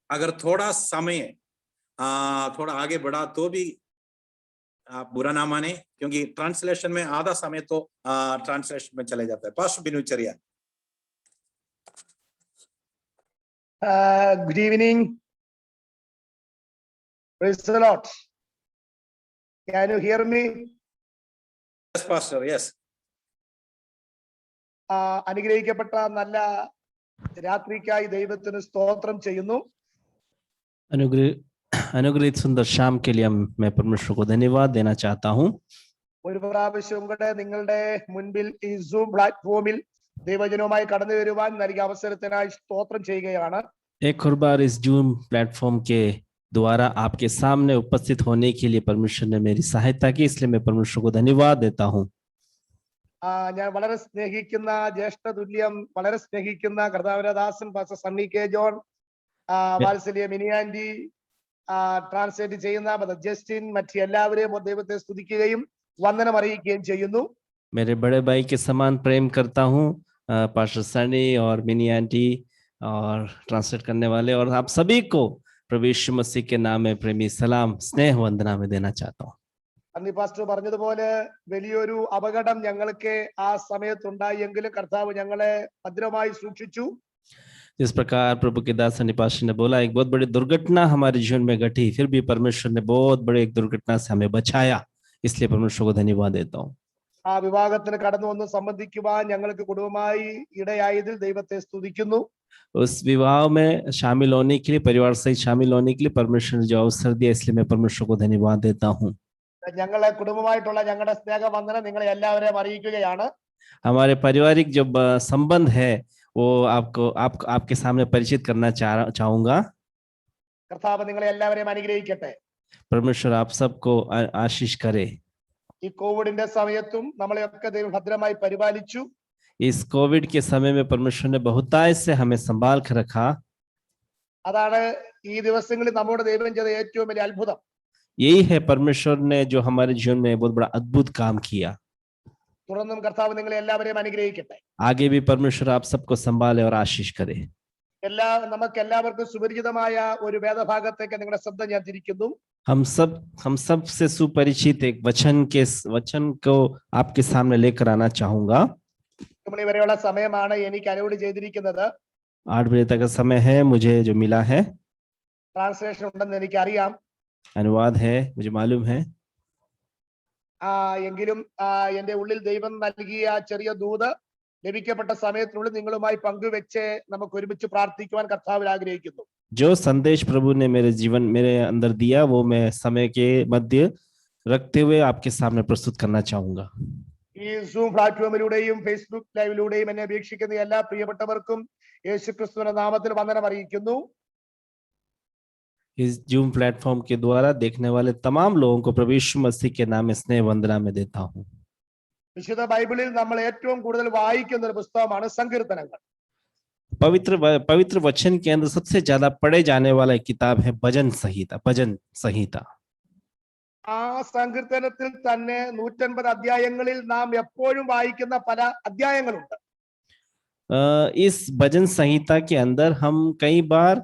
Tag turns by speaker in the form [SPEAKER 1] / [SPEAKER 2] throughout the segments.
[SPEAKER 1] अगर थोड़ा समय थोड़ा आगे बढ़ा तो भी आप बुरा ना माने, क्योंकि ट्रांसलेशन में आधा समय तो ट्रांसलेशन में चले जाता है। Pastor बिनुचरिया।
[SPEAKER 2] Good evening. Praise the Lord. Can you hear me?
[SPEAKER 1] Yes, Pastor. Yes.
[SPEAKER 2] അനുഗ്രഹിക്കപ്പെട്ട നല്ല രാത്രിക്കായി ദൈവത്തിന് സ്തോത്രം ചെയ്യുന്നു.
[SPEAKER 3] अनुग्रहित सुंदर शाम के लिए मैं परमेश्वर को धन्यवाद देना चाहता हूँ.
[SPEAKER 2] ഒരു പ്രാവശ്യം കൂടെ നിങ്ങളുടെ മുൻപിൽ ഈ സൂം പ്ലാറ്റ്ഫോമിൽ ദൈവജനവുമായി കടന്നു വരുവാൻ നൽകിയ അവസരത്തിനായി സ്തോത്രം ചെയ്യുകയാണ്.
[SPEAKER 3] एक और बार इस जूम प्लेटफॉर्म के द्वारा आपके सामने उपस्थित होने के लिए परमेश्वर ने मेरी सहायता की, इसलिए मैं परमेश्वर को धन्यवाद देता हूँ.
[SPEAKER 2] ഞാൻ വളരെ സ്നേഹിക്കുന്ന ജ്യേഷ്ഠ തുല്യം വളരെ സ്നേഹിക്കുന്ന കർത്താവിന്റെ ദാസൻ പാസ്റ്റർ സണ്ണി കെ ജോൺ, വാത്സല്യ മിനിയാൻഡി, ട്രാൻസ്ലേറ്റ് ചെയ്യുന്ന ജസ്റ്റിൻ, മറ്റ് എല്ലാവരെയും ദൈവത്തെ സ്തുതിക്കുകയും വന്ദനം അറിയിക്കുകയും ചെയ്യുന്നു.
[SPEAKER 3] मेरे बड़े भाई के समान प्रेम करता हूँ, पास्टर सनी और मिनी आंटी और ट्रांसलेट करने वाले और आप सभी को प्रभु यीशु मसीह के नाम में प्रेमी सलाम स्नेह वंदना में देना चाहता हूँ.
[SPEAKER 2] അന്ന് പാസ്റ്റർ പറഞ്ഞതുപോലെ വലിയൊരു അപകടം ഞങ്ങൾക്ക് ആ സമയത്തുണ്ടായി, എങ്കിലും കർത്താവ് ഞങ്ങളെ ഭദ്രമായി സൂക്ഷിച്ചു.
[SPEAKER 3] जिस प्रकार प्रभु के दास पास्टर ने बोला, एक बहुत बड़ी दुर्घटना हमारे जीवन में घटी, फिर भी परमेश्वर ने बहुत बड़ी एक दुर्घटना से हमें बचाया, इसलिए परमेश्वर को धन्यवाद देता हूँ.
[SPEAKER 2] ആ വിവാഹത്തിന് കടന്നു വന്ന് സംബന്ധിക്കുവാൻ ഞങ്ങൾക്ക് കുടുംബമായി ഇടയായതിൽ ദൈവത്തെ സ്തുതിക്കുന്നു.
[SPEAKER 3] उस विवाह में शामिल होने के लिए, परिवार सहित शामिल होने के लिए परमेश्वर ने जो अवसर दिया, इसलिए मैं परमेश्वर को धन्यवाद देता हूँ.
[SPEAKER 2] ഞങ്ങളെ കുടുംബമായിട്ടുള്ള ഞങ്ങളുടെ സ്നേഹവന്ദനം നിങ്ങളെ എല്ലാവരെയും അറിയിക്കുകയാണ്.
[SPEAKER 3] हमारे पारिवारिक जो संबंध है वो आपके सामने परिचित करना चाहूंगा.
[SPEAKER 2] കർത്താവ് നിങ്ങളെ എല്ലാവരെയും അനുഗ്രഹിക്കട്ടെ.
[SPEAKER 3] परमेश्वर आप सबको आशीष करे.
[SPEAKER 2] ഈ കോവിഡിന്റെ സമയത്തും നമ്മളെയൊക്കെ ദൈവം ഭദ്രമായി പരിപാലിച്ചു.
[SPEAKER 3] इस कोविड के समय में परमेश्वर ने बहुतायत से हमें संभाल कर रखा.
[SPEAKER 2] അതാണ് ഈ ദിവസങ്ങളിൽ നമ്മുടെ ദൈവം ചെയ്ത ഏറ്റവും വലിയ അത്ഭുതം.
[SPEAKER 3] यही है परमेश्वर ने जो हमारे जीवन में बहुत बड़ा अद्भुत काम किया.
[SPEAKER 2] തുടർന്നും കർത്താവ് നിങ്ങളെ എല്ലാവരെയും അനുഗ്രഹിക്കട്ടെ.
[SPEAKER 3] आगे भी परमेश्वर आप सबको संभाले और आशीष करे.
[SPEAKER 2] നമുക്ക് എല്ലാവർക്കും സുപരിചിതമായ ഒരു വേദഭാഗത്തേക്ക് നിങ്ങളുടെ ശ്രദ്ധ ഞാൻ തിരിക്കുന്നു.
[SPEAKER 3] हम सब से सुपरिचित एक वचन को आपके सामने लेकर आना चाहूंगा.
[SPEAKER 2] വരെയുള്ള സമയമാണ് എനിക്ക് അലോഡ് ചെയ്തിരിക്കുന്നത്.
[SPEAKER 3] 8 बजे तक का समय है मुझे जो मिला है.
[SPEAKER 2] ട്രാൻസ്ലേഷൻ ഉണ്ടെന്ന് എനിക്കറിയാം,
[SPEAKER 3] अनुवाद है मुझे मालूम है.
[SPEAKER 2] എങ്കിലും എന്റെ ഉള്ളിൽ ദൈവം നൽകിയ ചെറിയ ദൂത് ലഭിക്കപ്പെട്ട സമയത്തിനുള്ളിൽ നിങ്ങളുമായി പങ്കുവെച്ച് നമുക്ക് ഒരുമിച്ച് പ്രാർത്ഥിക്കുവാൻ കർത്താവിൽ ആഗ്രഹിക്കുന്നു.
[SPEAKER 3] जो संदेश प्रभु ने मेरे अंदर दिया, वो मैं समय के मध्य रखते हुए आपके सामने प्रस्तुत करना चाहूंगा.
[SPEAKER 2] ഈ സൂം പ്ലാറ്റ്ഫോമിലൂടെയും ഫേസ്ബുക്ക് ലൈവിലൂടെയും എന്നെ വീക്ഷിക്കുന്ന എല്ലാ പ്രിയപ്പെട്ടവർക്കും യേശുക്രിസ്തുവിന്റെ നാമത്തിൽ വന്ദനം അറിയിക്കുന്നു.
[SPEAKER 3] इस जूम प्लेटफॉर्म के द्वारा देखने वाले तमाम लोगों को प्रभु यीशु मसीह के नाम में स्नेह वंदना में देता हूँ.
[SPEAKER 2] വിശുദ്ധ ബൈബിളിൽ നമ്മൾ ഏറ്റവും കൂടുതൽ വായിക്കുന്ന ഒരു പുസ്തകമാണ് സങ്കീർത്തനങ്ങൾ.
[SPEAKER 3] पवित्र वचन के अंदर सबसे ज्यादा पढ़े जाने वाला एक किताब है भजन संहिता.
[SPEAKER 2] ആ സങ്കീർത്തനത്തിൽ തന്നെ 150 അധ്യായങ്ങളിൽ നാം എപ്പോഴും വായിക്കുന്ന പല അധ്യായങ്ങളുണ്ട്.
[SPEAKER 3] इस भजन संहिता के अंदर हम कई बार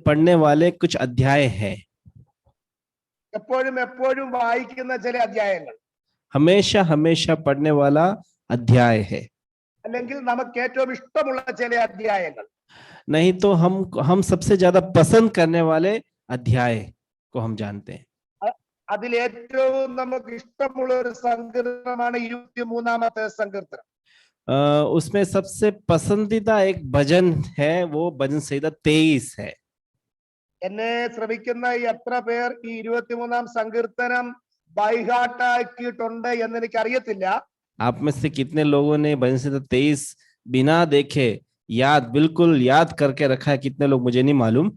[SPEAKER 3] पढ़ने वाले कुछ अध्याय हैं.
[SPEAKER 2] എപ്പോഴും വായിക്കുന്ന ചില അധ്യായങ്ങൾ,
[SPEAKER 3] हमेशा पढ़ने वाला अध्याय है.
[SPEAKER 2] അല്ലെങ്കിൽ നമുക്ക് ഏറ്റവും ഇഷ്ടമുള്ള ചില അധ്യായങ്ങൾ,
[SPEAKER 3] नहीं तो हम सबसे ज्यादा पसंद करने वाले अध्याय को हम जानते हैं.
[SPEAKER 2] അതിൽ ഏറ്റവും നമുക്ക് ഇഷ്ടമുള്ള ഒരു സങ്കീർത്തനമാണ് 23-ാമത്തെ സങ്കീർത്തനം.
[SPEAKER 3] उसमें सबसे पसंदीदा एक भजन है, वो भजन संहिता 23 है.
[SPEAKER 2] എന്നെ ശ്രമിക്കുന്ന എത്ര പേർ ഈ 23-ാം സങ്കീർത്തനം ബൈഹാർട്ടാക്കിയിട്ടുണ്ട് എന്ന് എനിക്ക് അറിയത്തില്ല.
[SPEAKER 3] आप में से कितने लोगों ने भजन संहिता 23 बिना देखे बिल्कुल याद करके रखा है? कितने लोग, मुझे नहीं मालूम.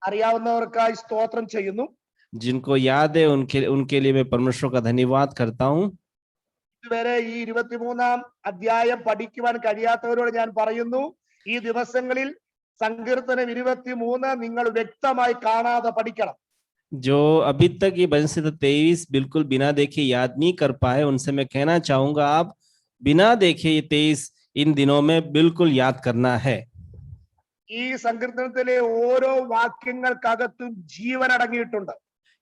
[SPEAKER 2] അറിയാവുന്നവർക്കായി സ്തോത്രം ചെയ്യുന്നു.
[SPEAKER 3] जिनको याद है उनके लिए मैं परमेश्वर का धन्यवाद करता हूँ.
[SPEAKER 2] ഇതുവരെ ഈ 23-ാം അധ്യായം പഠിക്കുവാൻ കഴിയാത്തവരോട് ഞാൻ പറയുന്നു, ഈ ദിവസങ്ങളിൽ സങ്കീർത്തനം 23 നിങ്ങൾ വ്യക്തമായി കാണാതെ പഠിക്കണം.
[SPEAKER 3] जो अभी तक ये भजन संहिता 23 बिल्कुल बिना देखे याद नहीं कर पाए, उनसे मैं कहना चाहूंगा, आप बिना देखे ये 23 इन दिनों में बिल्कुल याद करना है.
[SPEAKER 2] ഈ സങ്കീർത്തനത്തിലെ ഓരോ വാക്യങ്ങൾക്കകത്തും ജീവൻ അടങ്ങിയിട്ടുണ്ട്.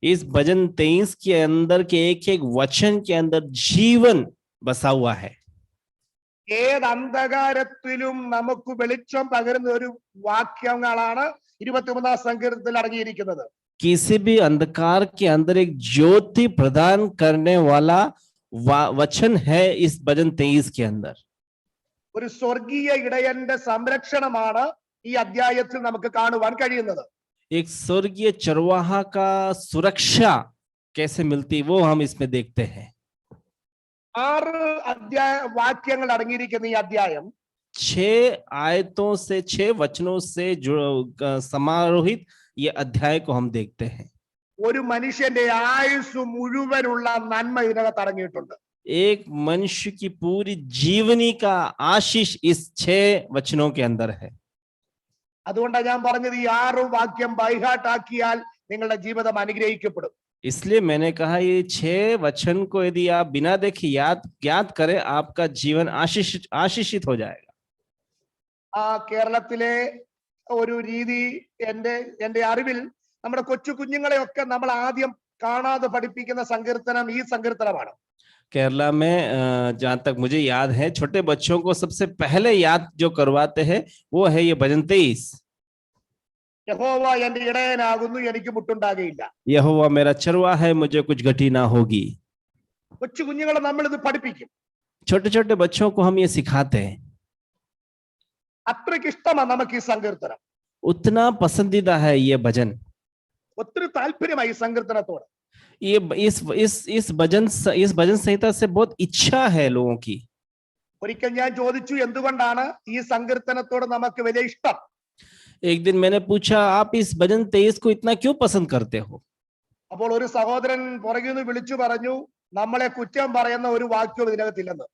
[SPEAKER 3] इस भजन 23 के अंदर के एक वचन के अंदर जीवन बसा हुआ है.
[SPEAKER 2] ഏത് അന്ധകാരത്തിലും നമുക്ക് വെളിച്ചം പകരുന്ന ഒരു വാക്യങ്ങളാണ് 23 സങ്കീർത്തനത്തിൽ അടങ്ങിയിരിക്കുന്നത്.
[SPEAKER 3] किसी भी अंधकार के अंदर एक ज्योति प्रदान करने वाला वचन है इस भजन 23 के अंदर.
[SPEAKER 2] ഒരു സ്വർഗീയ ഇടയന്റെ സംരക്ഷണമാണ് ഈ അധ്യായത്തിൽ നമുക്ക് കാണുവാൻ കഴിയുന്നത്.
[SPEAKER 3] एक स्वर्गीय चरवाहा का सुरक्षा कैसे मिलती वो हम इसमें देखते हैं.
[SPEAKER 2] 6 വാക്യങ്ങൾ അടങ്ങിയിരിക്കുന്ന ഈ അധ്യായം
[SPEAKER 3] 6 आयतों से 6 वचनों से जो समारोहित ये अध्याय को हम देखते हैं.
[SPEAKER 2] ഒരു മനുഷ്യന്റെ ആയുസ് മുഴുവനുള്ള നന്മ ഇതിനകത്ത് അടങ്ങിയിട്ടുണ്ട്.
[SPEAKER 3] एक मनुष्य की पूरी जीवनी का आशीष इस 6 वचनों के अंदर है.
[SPEAKER 2] അതുകൊണ്ടാണ് ഞാൻ പറഞ്ഞത് ഈ 6 വാക്യം ബൈഹാർട്ട് ആക്കിയാൽ നിങ്ങളുടെ ജീവിതം അനുഗ്രഹിക്കപ്പെടും.
[SPEAKER 3] इसलिए मैंने कहा ये 6 वचन को यदि आप बिना देखे याद करें आपका जीवन आशीषित हो जाएगा.
[SPEAKER 2] കേരളത്തിലെ ഒരു രീതി എന്റെ അറിവിൽ നമ്മുടെ കൊച്ചു കുഞ്ഞുങ്ങളെയൊക്കെ നമ്മൾ ആദ്യം കാണാതെ പഠിപ്പിക്കുന്ന സങ്കീർത്തനം ഈ സങ്കീർത്തനമാണ്.
[SPEAKER 3] केरला में जहां तक मुझे याद है छोटे बच्चों को सबसे पहले याद जो करवाते हैं वो है ये भजन 23.
[SPEAKER 2] യഹോവ എന്റെ ഇടയനാകുന്നു എനിക്ക് മുട്ടുണ്ടാകയില്ല.
[SPEAKER 3] यहोवा मेरा चरवा है मुझे कुछ घटी ना होगी.
[SPEAKER 2] കൊച്ചു കുഞ്ഞുങ്ങളെ നമ്മൾ ഇത് പഠിപ്പിക്കും.
[SPEAKER 3] छोटे छोटे बच्चों को हम ये सिखाते हैं.
[SPEAKER 2] അത്രയ്ക്ക് ഇഷ്ടമാണ് നമുക്ക് ഈ സങ്കീർത്തനം.
[SPEAKER 3] उतना पसंदीदा है ये भजन.
[SPEAKER 2] ഒത്തിരി താല്പര്യമായി ഈ സങ്കീർത്തനത്തോട്.
[SPEAKER 3] ये इस भजन संहिता से बहुत इच्छा है लोगों की.
[SPEAKER 2] ഒരിക്കൽ ഞാൻ ചോദിച്ചു എന്തുകൊണ്ടാണ് ഈ സങ്കീർത്തനത്തോട് നമുക്ക് വലിയ ഇഷ്ടം.
[SPEAKER 3] एक दिन मैंने पूछा आप इस भजन 23 को इतना क्यों पसंद करते हो.
[SPEAKER 2] അപ്പോൾ ഒരു സഹോദരൻ പുറകിൽ നിന്ന് വിളിച്ചു പറഞ്ഞു നമ്മളെ കുറ്റം പറയുന്ന ഒരു വാക്യവും ഇതിനകത്തില്ലെന്ന്.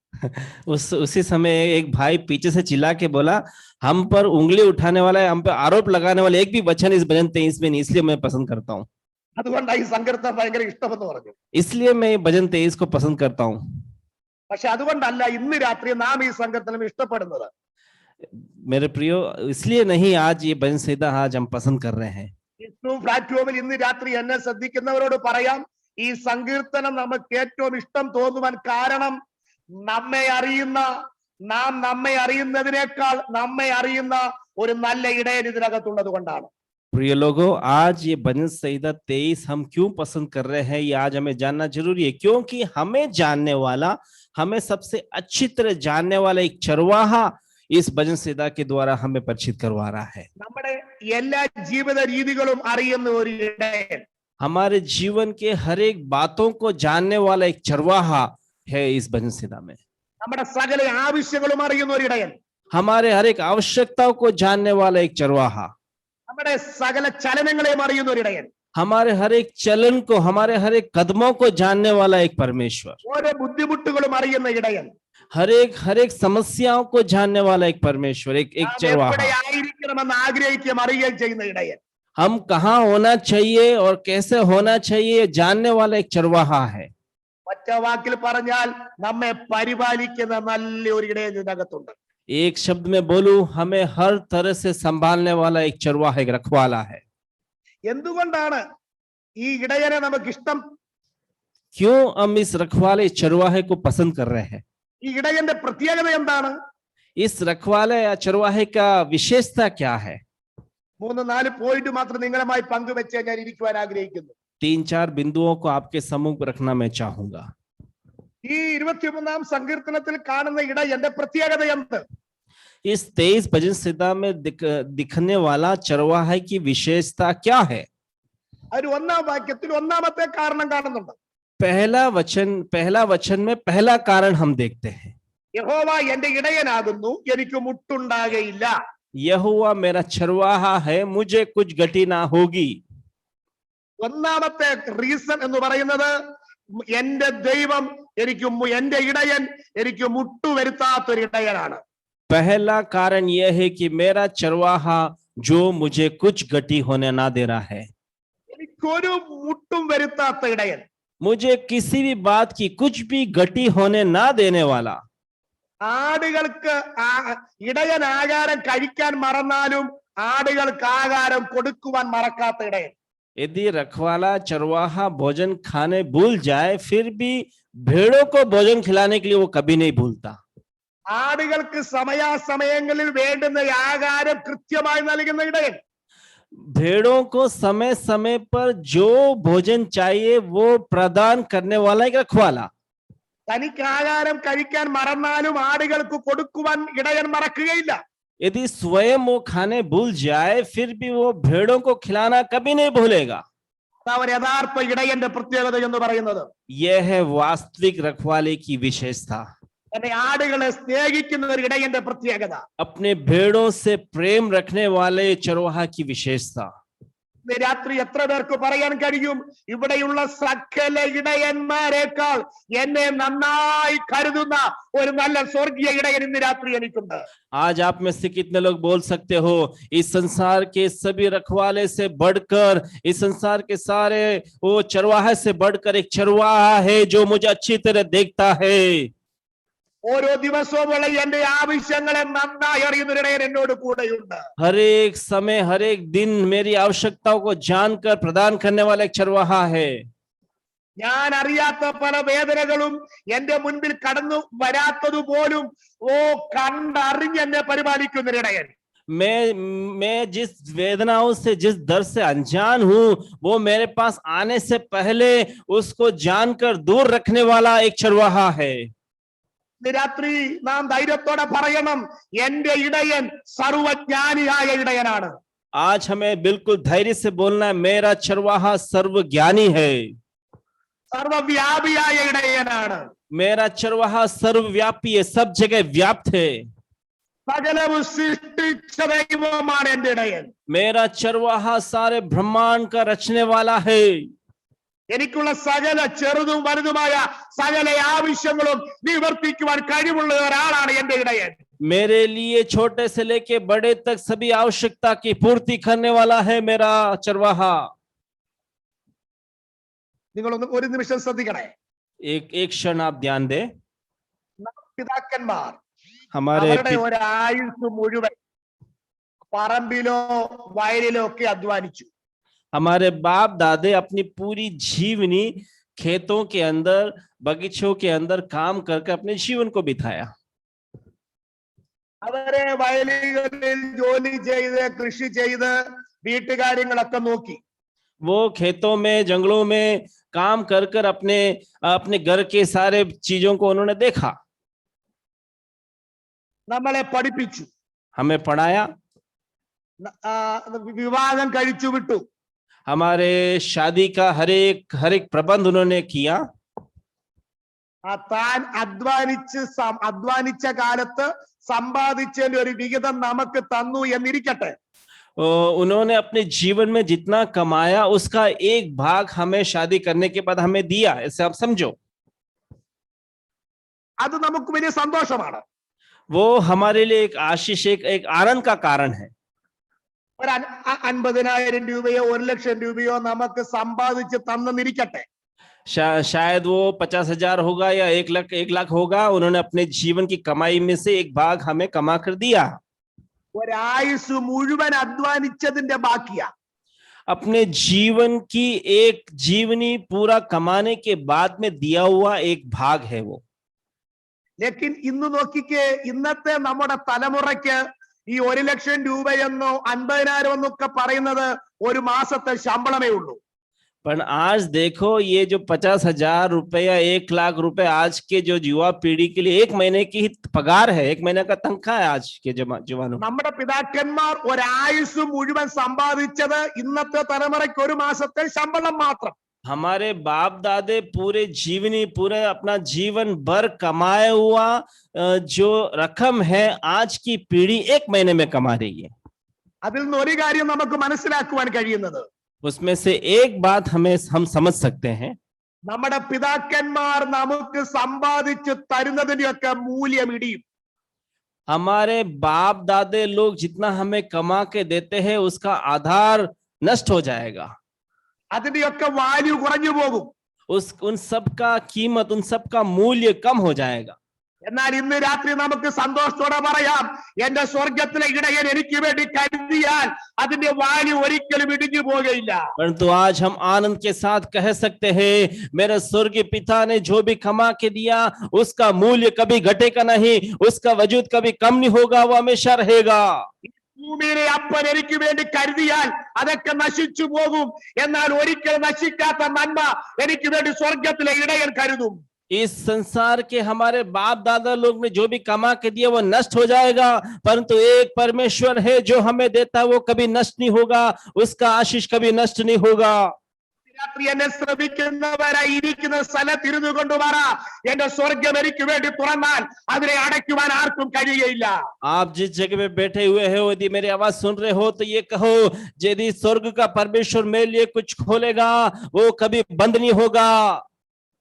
[SPEAKER 3] उसी समय एक भाई पीछे से चिल्ला के बोला हम पर उंगली उठाने वाला हम पे आरोप लगाने वाला एक भी वचन इस भजन 23 में नहीं, इसलिए मैं पसंद करता हूँ.
[SPEAKER 2] അതുകൊണ്ടാണ് ഈ സങ്കീർത്തനം ഭയങ്കര ഇഷ്ടമെന്ന് പറഞ്ഞു.
[SPEAKER 3] इसलिए मैं भजन 23 को पसंद करता हूँ.
[SPEAKER 2] പക്ഷെ അതുകൊണ്ടല്ല ഇന്ന് രാത്രി നാം ഈ സങ്കീർത്തനം ഇഷ്ടപ്പെടുന്നത്.
[SPEAKER 3] मेरे प्रियो इसलिए नहीं आज ये भजन संहिता आज हम पसंद कर रहे हैं.
[SPEAKER 2] പ്ലാറ്റ്ഫോമിൽ ഇന്ന് രാത്രി എന്നെ ശ്രദ്ധിക്കുന്നവരോട് പറയാം ഈ സങ്കീർത്തനം നമുക്ക് ഏറ്റവും ഇഷ്ടം തോന്നുവാൻ കാരണം നമ്മെ അറിയുന്നതിനേക്കാൾ നമ്മെ അറിയുന്ന ഒരു നല്ല ഇടയൻ ഇതിനകത്തുള്ളത് കൊണ്ടാണ്.
[SPEAKER 3] प्रिय लोगों आज ये भजन संहिता 23 हम क्यों पसंद कर रहे हैं ये आज हमें जानना जरूरी है, क्योंकि हमें जानने वाला हमें सबसे अच्छी तरह जानने वाला एक चरवाहा इस भजन संहिता के द्वारा हमें परिचित करवा रहा है.
[SPEAKER 2] നമ്മുടെ എല്ലാ ജീവിത രീതികളും അറിയുന്ന ഒരു ഇടയൻ,
[SPEAKER 3] हमारे जीवन के हर एक बातों को जानने वाला एक चरवाहा है इस भजन संहिता में.
[SPEAKER 2] നമ്മുടെ സകല ആവശ്യങ്ങളും അറിയുന്ന ഒരു ഇടയൻ,
[SPEAKER 3] हमारे हर एक आवश्यकताओं को जानने वाला एक चरवाहा,
[SPEAKER 2] നമ്മുടെ സകല ചലനങ്ങളെയും അറിയുന്ന ഒരു ഇടയൻ,
[SPEAKER 3] हमारे हर एक चलन को हमारे हर एक कदमों को जानने वाला एक परमेश्वर,
[SPEAKER 2] ഓരോ ബുദ്ധിമുട്ടുകളും അറിയുന്ന ഇടയൻ,
[SPEAKER 3] हर एक समस्याओं को जानने वाला एक परमेश्वर, एक
[SPEAKER 2] നാം
[SPEAKER 3] चरवाहा.
[SPEAKER 2] എവിടെ ആയിരിക്കണമെന്ന് ആഗ്രഹിക്കുകയും അറിയുകയും ചെയ്യുന്ന ഇടയൻ.
[SPEAKER 3] हम कहाँ होना चाहिए और कैसे होना चाहिए जानने वाला एक चरवाहा है.
[SPEAKER 2] ഒറ്റ വാക്കിൽ പറഞ്ഞാൽ നമ്മെ പരിപാലിക്കുന്ന നല്ല ഒരു ഇടയൻ ഇതിനകത്തുണ്ട്.
[SPEAKER 3] एक शब्द में बोलूं हमें हर तरह से संभालने वाला एक चरवाहा एक रखवाला है.
[SPEAKER 2] എന്തുകൊണ്ടാണ് ഈ ഇടയനെ നമുക്ക് ഇഷ്ടം?
[SPEAKER 3] क्यों हम इस रखवाले चरवाहे को पसंद कर रहे हैं?
[SPEAKER 2] ഈ ഇടയന്റെ പ്രത്യേകത എന്താണ്?
[SPEAKER 3] इस रखवाले या चरवाहे का विशेषता क्या है?
[SPEAKER 2] 3-4 പോയിന്റ് മാത്രം നിങ്ങളുമായി പങ്കുവെച്ച് ഞാൻ ഇരിക്കുവാൻ ആഗ്രഹിക്കുന്നു.
[SPEAKER 3] 3-4 बिंदुओं को आपके सम्मुख रखना मैं चाहूंगा.
[SPEAKER 2] ഈ 23 സങ്കീർത്തനത്തിൽ കാണുന്ന ഇടയന്റെ പ്രത്യേകത എന്ത്?
[SPEAKER 3] इस 23 भजन संहिता में दिखने वाला चरवाहे की विशेषता क्या है?
[SPEAKER 2] ഒരു ഒന്നാം വാക്യത്തിൽ ഒന്നാമത്തെ കാരണം കാണുന്നുണ്ട്.
[SPEAKER 3] पहला वचन में पहला कारण हम देखते हैं.
[SPEAKER 2] യഹോവ എന്റെ ഇടയനാകുന്നു എനിക്ക് മുട്ടുണ്ടാകയില്ല.
[SPEAKER 3] यहोवा मेरा चरवाहा है मुझे कुछ घटी ना होगी.
[SPEAKER 2] ഒന്നാമത്തെ റീസൺ എന്ന് പറയുന്നത് എന്റെ ദൈവം എന്റെ ഇടയൻ എനിക്ക് മുട്ടുവരുത്താത്തൊരു ഇടയനാണ്.
[SPEAKER 3] पहला कारण यह है कि मेरा चरवाहा जो मुझे कुछ घटी होने ना दे रहा है.
[SPEAKER 2] എനിക്കൊരു മുട്ടും വരുത്താത്ത ഇടയൻ,
[SPEAKER 3] मुझे किसी भी बात की कुछ भी घटी होने ना देने वाला.
[SPEAKER 2] ആടുകൾക്ക് ഇടയൻ ആഹാരം കഴിക്കാൻ മറന്നാലും ആടുകൾക്ക് ആഹാരം കൊടുക്കുവാൻ മറക്കാത്ത ഇടയൻ.
[SPEAKER 3] यदि रखवाला चरवाहा भोजन खाने भूल जाए फिर भी भेड़ों को भोजन खिलाने के लिए वो कभी नहीं भूलता.
[SPEAKER 2] ആടുകൾക്ക് സമയാസമയങ്ങളിൽ വേണ്ടുന്ന ആഹാരം കൃത്യമായി നൽകുന്ന ഇടയൻ.
[SPEAKER 3] भेड़ों को समय समय पर जो भोजन चाहिए वो प्रदान करने वाला एक रखवाला.
[SPEAKER 2] തനിക്ക് ആഹാരം കഴിക്കാൻ മറന്നാലും ആടുകൾക്ക് കൊടുക്കുവാൻ ഇടയൻ മറക്കുകയില്ല.
[SPEAKER 3] यदि स्वयं वो खाने भूल जाए फिर भी वो भेड़ों को खिलाना कभी नहीं भूलेगा.
[SPEAKER 2] അതാണ് യഥാർത്ഥ ഇടയന്റെ പ്രത്യേകത എന്ന് പറയുന്നത്.
[SPEAKER 3] यह है वास्तविक रखवाले की विशेषता.
[SPEAKER 2] തന്റെ ആടുകളെ സ്നേഹിക്കുന്ന ഒരു ഇടയന്റെ പ്രത്യേകത.
[SPEAKER 3] अपने भेड़ों से प्रेम रखने वाले चरवाहा की विशेषता.
[SPEAKER 2] ഇന്ന് രാത്രി എത്ര പേർക്ക് പറയാൻ കഴിയും, ഇവിടെയുള്ള സകല ഇടയന്മാരെക്കാൾ എന്നെ നന്നായി കരുതുന്ന ഒരു നല്ല സ്വർഗീയ ഇടയൻ ഇന്ന് രാത്രി എനിക്കുണ്ട്.
[SPEAKER 3] आज आप में से कितने लोग बोल सकते हो इस संसार के सभी रखवाले से बढ़कर, इस संसार के सारे वो चरवाहे से बढ़कर एक चरवाहा है जो मुझे अच्छी तरह देखता है.
[SPEAKER 2] ഓരോ ദിവസവും എന്റെ ആവശ്യങ്ങളെ നന്നായി അറിയുന്ന ഒരു ഇടയൻ എന്നോട് കൂടെയുണ്ട്.
[SPEAKER 3] हर एक समय हर एक दिन मेरी आवश्यकताओं को जानकर प्रदान करने वाला एक चरवाहा है.
[SPEAKER 2] ഞാൻ അറിയാത്ത പല വേദനകളും എന്റെ മുൻപിൽ കടന്നു വരാത്തതുപോലും കണ്ടറിഞ്ഞ് എന്നെ പരിപാലിക്കുന്ന ഒരു ഇടയൻ.
[SPEAKER 3] मैं जिस वेदनाओं से जिस दर्द से अनजान हूं वो मेरे पास आने से पहले उसको जानकर दूर रखने वाला एक चरवाहा है.
[SPEAKER 2] ഇന്ന് രാത്രി നാം ധൈര്യത്തോടെ പറയണം, എന്റെ ഇടയൻ സർവജ്ഞാനിയായ ഇടയനാണ്.
[SPEAKER 3] आज हमें बिल्कुल धैर्य से बोलना है मेरा चरवाहा सर्वज्ञानी है.
[SPEAKER 2] സർവവ്യാപിയായ ഇടയനാണ്.
[SPEAKER 3] मेरा चरवाहा सर्वव्यापी है, सब जगह व्याप्त है.
[SPEAKER 2] സകലവും സൃഷ്ടിച്ച ദൈവമാണ് എന്റെ ഇടയൻ.
[SPEAKER 3] मेरा चरवाहा सारे ब्रह्मांड का रचने वाला है.
[SPEAKER 2] എനിക്കുള്ള സകല ചെറുതും വലുതുമായ സകല ആവശ്യങ്ങളും നിവർത്തിക്കുവാൻ കഴിവുള്ള ഒരാളാണ് എന്റെ ഇടയൻ.
[SPEAKER 3] मेरे लिए छोटे से लेके बड़े तक सभी आवश्यकता की पूर्ति करने वाला है मेरा चरवाहा.
[SPEAKER 2] നിങ്ങളൊന്ന് ഒരു നിമിഷം ശ്രദ്ധിക്കണേ.
[SPEAKER 3] एक क्षण आप ध्यान दें.
[SPEAKER 2] പിതാക്കന്മാർ
[SPEAKER 3] हमारे
[SPEAKER 2] അവരുടെ ഒരായുസ് മുഴുവൻ പറമ്പിലോ വയലിലോ ഒക്കെ അധ്വാനിച്ചു.
[SPEAKER 3] हमारे बाप दादे अपनी पूरी जीवनी खेतों के अंदर बगीचों के अंदर काम करके अपने जीवन को बिताया.
[SPEAKER 2] അവരെ വയലുകളിൽ ജോലി ചെയ്ത് കൃഷി ചെയ്ത് വീട്ടുകാര്യങ്ങളൊക്കെ നോക്കി.
[SPEAKER 3] वो खेतों में जंगलों में काम कर कर अपने अपने घर के सारे चीजों को उन्होंने देखा.
[SPEAKER 2] നമ്മളെ പഠിപ്പിച്ചു,
[SPEAKER 3] हमें पढ़ाया,
[SPEAKER 2] വിവാഹം കഴിച്ചു വിട്ടു.
[SPEAKER 3] हमारे शादी का हर एक प्रबंध उन्होंने किया.
[SPEAKER 2] താൻ അധ്വാനിച്ച കാലത്ത് സമ്പാദിച്ചതിന്റെ ഒരു വിഹിതം നമുക്ക് തന്നു എന്നിരിക്കട്ടെ.
[SPEAKER 3] उन्होंने अपने जीवन में जितना कमाया उसका एक भाग हमें शादी करने के बाद हमें दिया. ऐसे आप समझो,
[SPEAKER 2] അത് നമുക്ക് വലിയ സന്തോഷമാണ്.
[SPEAKER 3] वो हमारे लिए एक आशीष, एक आनंद का कारण है.
[SPEAKER 2] ഒരു 50,000 രൂപയോ 1,00,000 രൂപയോ നമുക്ക് സമ്പാദിച്ച് തന്നിരിക്കട്ടെ.
[SPEAKER 3] शायद वो 50,000 होगा या 1 लाख होगा. उन्होंने अपने जीवन की कमाई में से एक भाग हमें कमा कर दिया.
[SPEAKER 2] ഒരായുസ് മുഴുവൻ അധ്വാനിച്ചതിന്റെ ബാക്കിയാ.
[SPEAKER 3] अपने जीवन की एक जीवनी पूरा कमाने के बाद में दिया हुआ एक भाग है वो.
[SPEAKER 2] लेकिन ഇന്ന് നോക്കിക്കേ, ഇന്നത്തെ നമ്മുടെ തലമുറയ്ക്ക് ഈ 1,00,000 രൂപയെന്നോ 50,000 എന്നൊക്കെ പറയുന്നത് ഒരു മാസത്തെ ശമ്പളമേ ഉള്ളൂ.
[SPEAKER 3] पर आज देखो ये जो 50,000 रुपए या 1 लाख रुपए आज के जो युवा पीढ़ी के लिए 1 महीने की ही पगार है, 1 महीने का तनख्वाह है आज के जवानों.
[SPEAKER 2] നമ്മുടെ പിതാക്കന്മാർ ഒരായുസ് മുഴുവൻ സമ്പാദിച്ചത് ഇന്നത്തെ തലമുറയ്ക്ക് ഒരു മാസത്തെ ശമ്പളം മാത്രം.
[SPEAKER 3] हमारे बाप दादे पूरे अपना जीवन भर कमाया हुआ जो रकम है आज की पीढ़ी 1 महीने में कमा रही है.
[SPEAKER 2] അതിൽ നിന്ന് ഒരു കാര്യം നമുക്ക് മനസ്സിലാക്കുവാൻ കഴിയുന്നത്,
[SPEAKER 3] उसमें से एक बात हम समझ सकते हैं,
[SPEAKER 2] നമ്മുടെ പിതാക്കന്മാർ നമുക്ക് സമ്പാദിച്ചു തരുന്നതിന്റെയൊക്കെ മൂല്യം ഇടിയും.
[SPEAKER 3] हमारे बाप दादे लोग जितना हमें कमा के देते हैं उसका आधार नष्ट हो जाएगा.
[SPEAKER 2] അതിന്റെയൊക്കെ വാല്യൂ കുറഞ്ഞു പോകും.
[SPEAKER 3] उन सब का कीमत, उन सब का मूल्य कम हो जाएगा.
[SPEAKER 2] എന്നാൽ ഇന്ന് രാത്രി നമുക്ക് സന്തോഷത്തോടെ പറയാം, എന്റെ സ്വർഗത്തിലെ ഇടയൻ എനിക്ക് വേണ്ടി കരുതിയാൽ അതിന്റെ വാലി ഒരിക്കലും ഇടിഞ്ഞു പോകുകയില്ല.
[SPEAKER 3] परंतु आज हम आनंद के साथ कह सकते हैं, मेरे स्वर्गीय पिता ने जो भी कमा के दिया उसका मूल्य कभी घटेगा नहीं, उसका वजूद कभी कम नहीं होगा, वो हमेशा रहेगा।
[SPEAKER 2] ഭൂമിയിലെ അപ്പൻ എനിക്ക് വേണ്ടി കരുതിയാൽ അതൊക്കെ നശിച്ചു പോകും, എന്നാൽ ഒരിക്കലും നശിക്കാത്ത നന്മ എനിക്ക് വേണ്ടി സ്വർഗത്തിലെ ഇടയൻ കരുതും.
[SPEAKER 3] इस संसार के हमारे बाप दादा लोग ने जो भी कमा के दिया वो नष्ट हो जाएगा, परंतु एक परमेश्वर है जो हमें देता है, वो कभी नष्ट नहीं होगा, उसका आशीष कभी नष्ट नहीं होगा।
[SPEAKER 2] രാത്രി എന്നെ ശ്രമിക്കുന്നവരായി ഇരിക്കുന്ന സ്ഥലത്തിരുന്നു കൊണ്ട് പറ, എന്റെ സ്വർഗം എനിക്ക് വേണ്ടി തുറന്നാൽ അതിനെ അടയ്ക്കുവാൻ ആർക്കും കഴിയുകയില്ല.
[SPEAKER 3] आप जिस जगह पे बैठे हुए हो, यदि मेरी आवाज सुन रहे हो तो ये कहो, यदि स्वर्ग का परमेश्वर मेरे लिए कुछ खोलेगा वो कभी बंद नहीं होगा।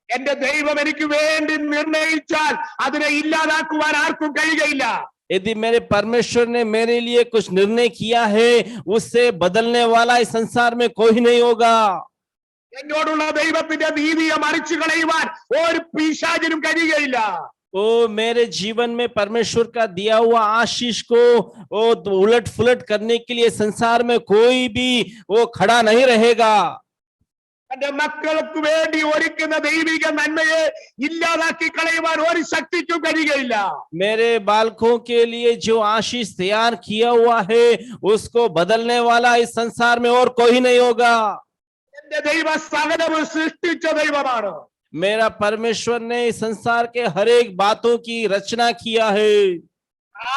[SPEAKER 2] എന്റെ ദൈവം എനിക്ക് വേണ്ടി നിർണയിച്ചാൽ അതിനെ ഇല്ലാതാക്കുവാൻ ആർക്കും കഴിയുകയില്ല.
[SPEAKER 3] यदि मेरे परमेश्वर ने मेरे लिए कुछ निर्णय किया है, उससे बदलने वाला इस संसार में कोई नहीं होगा।
[SPEAKER 2] എന്നോടുള്ള ദൈവത്തിന്റെ നീതിയെ മറിച്ചു കളയുവാൻ ഒരു പിശാചിനും കഴിയുകയില്ല.
[SPEAKER 3] ओ मेरे जीवन में परमेश्वर का दिया हुआ आशीष को वो उलट फुलट करने के लिए संसार में कोई भी वो खड़ा नहीं रहेगा।
[SPEAKER 2] എന്റെ മക്കൾക്ക് വേണ്ടി ഒരുക്കുന്ന ദൈവിക നന്മയെ ഇല്ലാതാക്കി കളയുവാൻ ഒരു ശക്തിക്കും കഴിയുകയില്ല.
[SPEAKER 3] मेरे बालकों के लिए जो आशीष तैयार किया हुआ है उसको बदलने वाला इस संसार में और कोई नहीं होगा।
[SPEAKER 2] എന്റെ ദൈവ സകലവും സൃഷ്ടിച്ച ദൈവമാണ്.
[SPEAKER 3] मेरा परमेश्वर ने इस संसार के हर एक बातों की रचना किया है।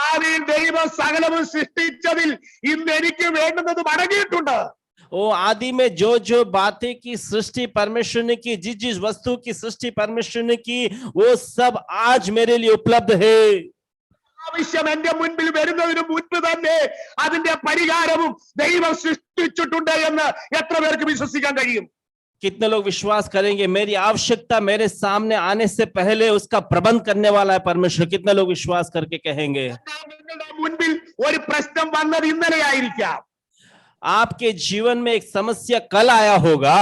[SPEAKER 2] ആദ്യം ദൈവം സകലവും സൃഷ്ടിച്ചതിൽ ഇന്ന് എനിക്ക് വേണ്ടുന്നത് അടങ്ങിയിട്ടുണ്ട്.
[SPEAKER 3] वो आदि में जो जो बातें की सृष्टि परमेश्वर ने की, जिस जिस वस्तु की सृष्टि परमेश्वर ने की, वो सब आज मेरे लिए उपलब्ध है।
[SPEAKER 2] ആവശ്യം എന്റെ മുൻപിൽ വരുന്നതിന് മുൻപ് തന്നെ അതിന്റെ പരിഹാരവും ദൈവം സൃഷ്ടിച്ചിട്ടുണ്ട് എന്ന് എത്ര പേർക്ക് വിശ്വസിക്കാൻ കഴിയും?
[SPEAKER 3] कितने लोग विश्वास करेंगे मेरी आवश्यकता मेरे सामने आने से पहले उसका प्रबंध करने वाला है परमेश्वर? कितने लोग विश्वास करके कहेंगे?
[SPEAKER 2] നിങ്ങളുടെ മുൻപിൽ ഒരു പ്രശ്നം വന്നത് ഇന്നലെ ആയിരിക്കാം.
[SPEAKER 3] आपके जीवन में एक समस्या कल आया होगा।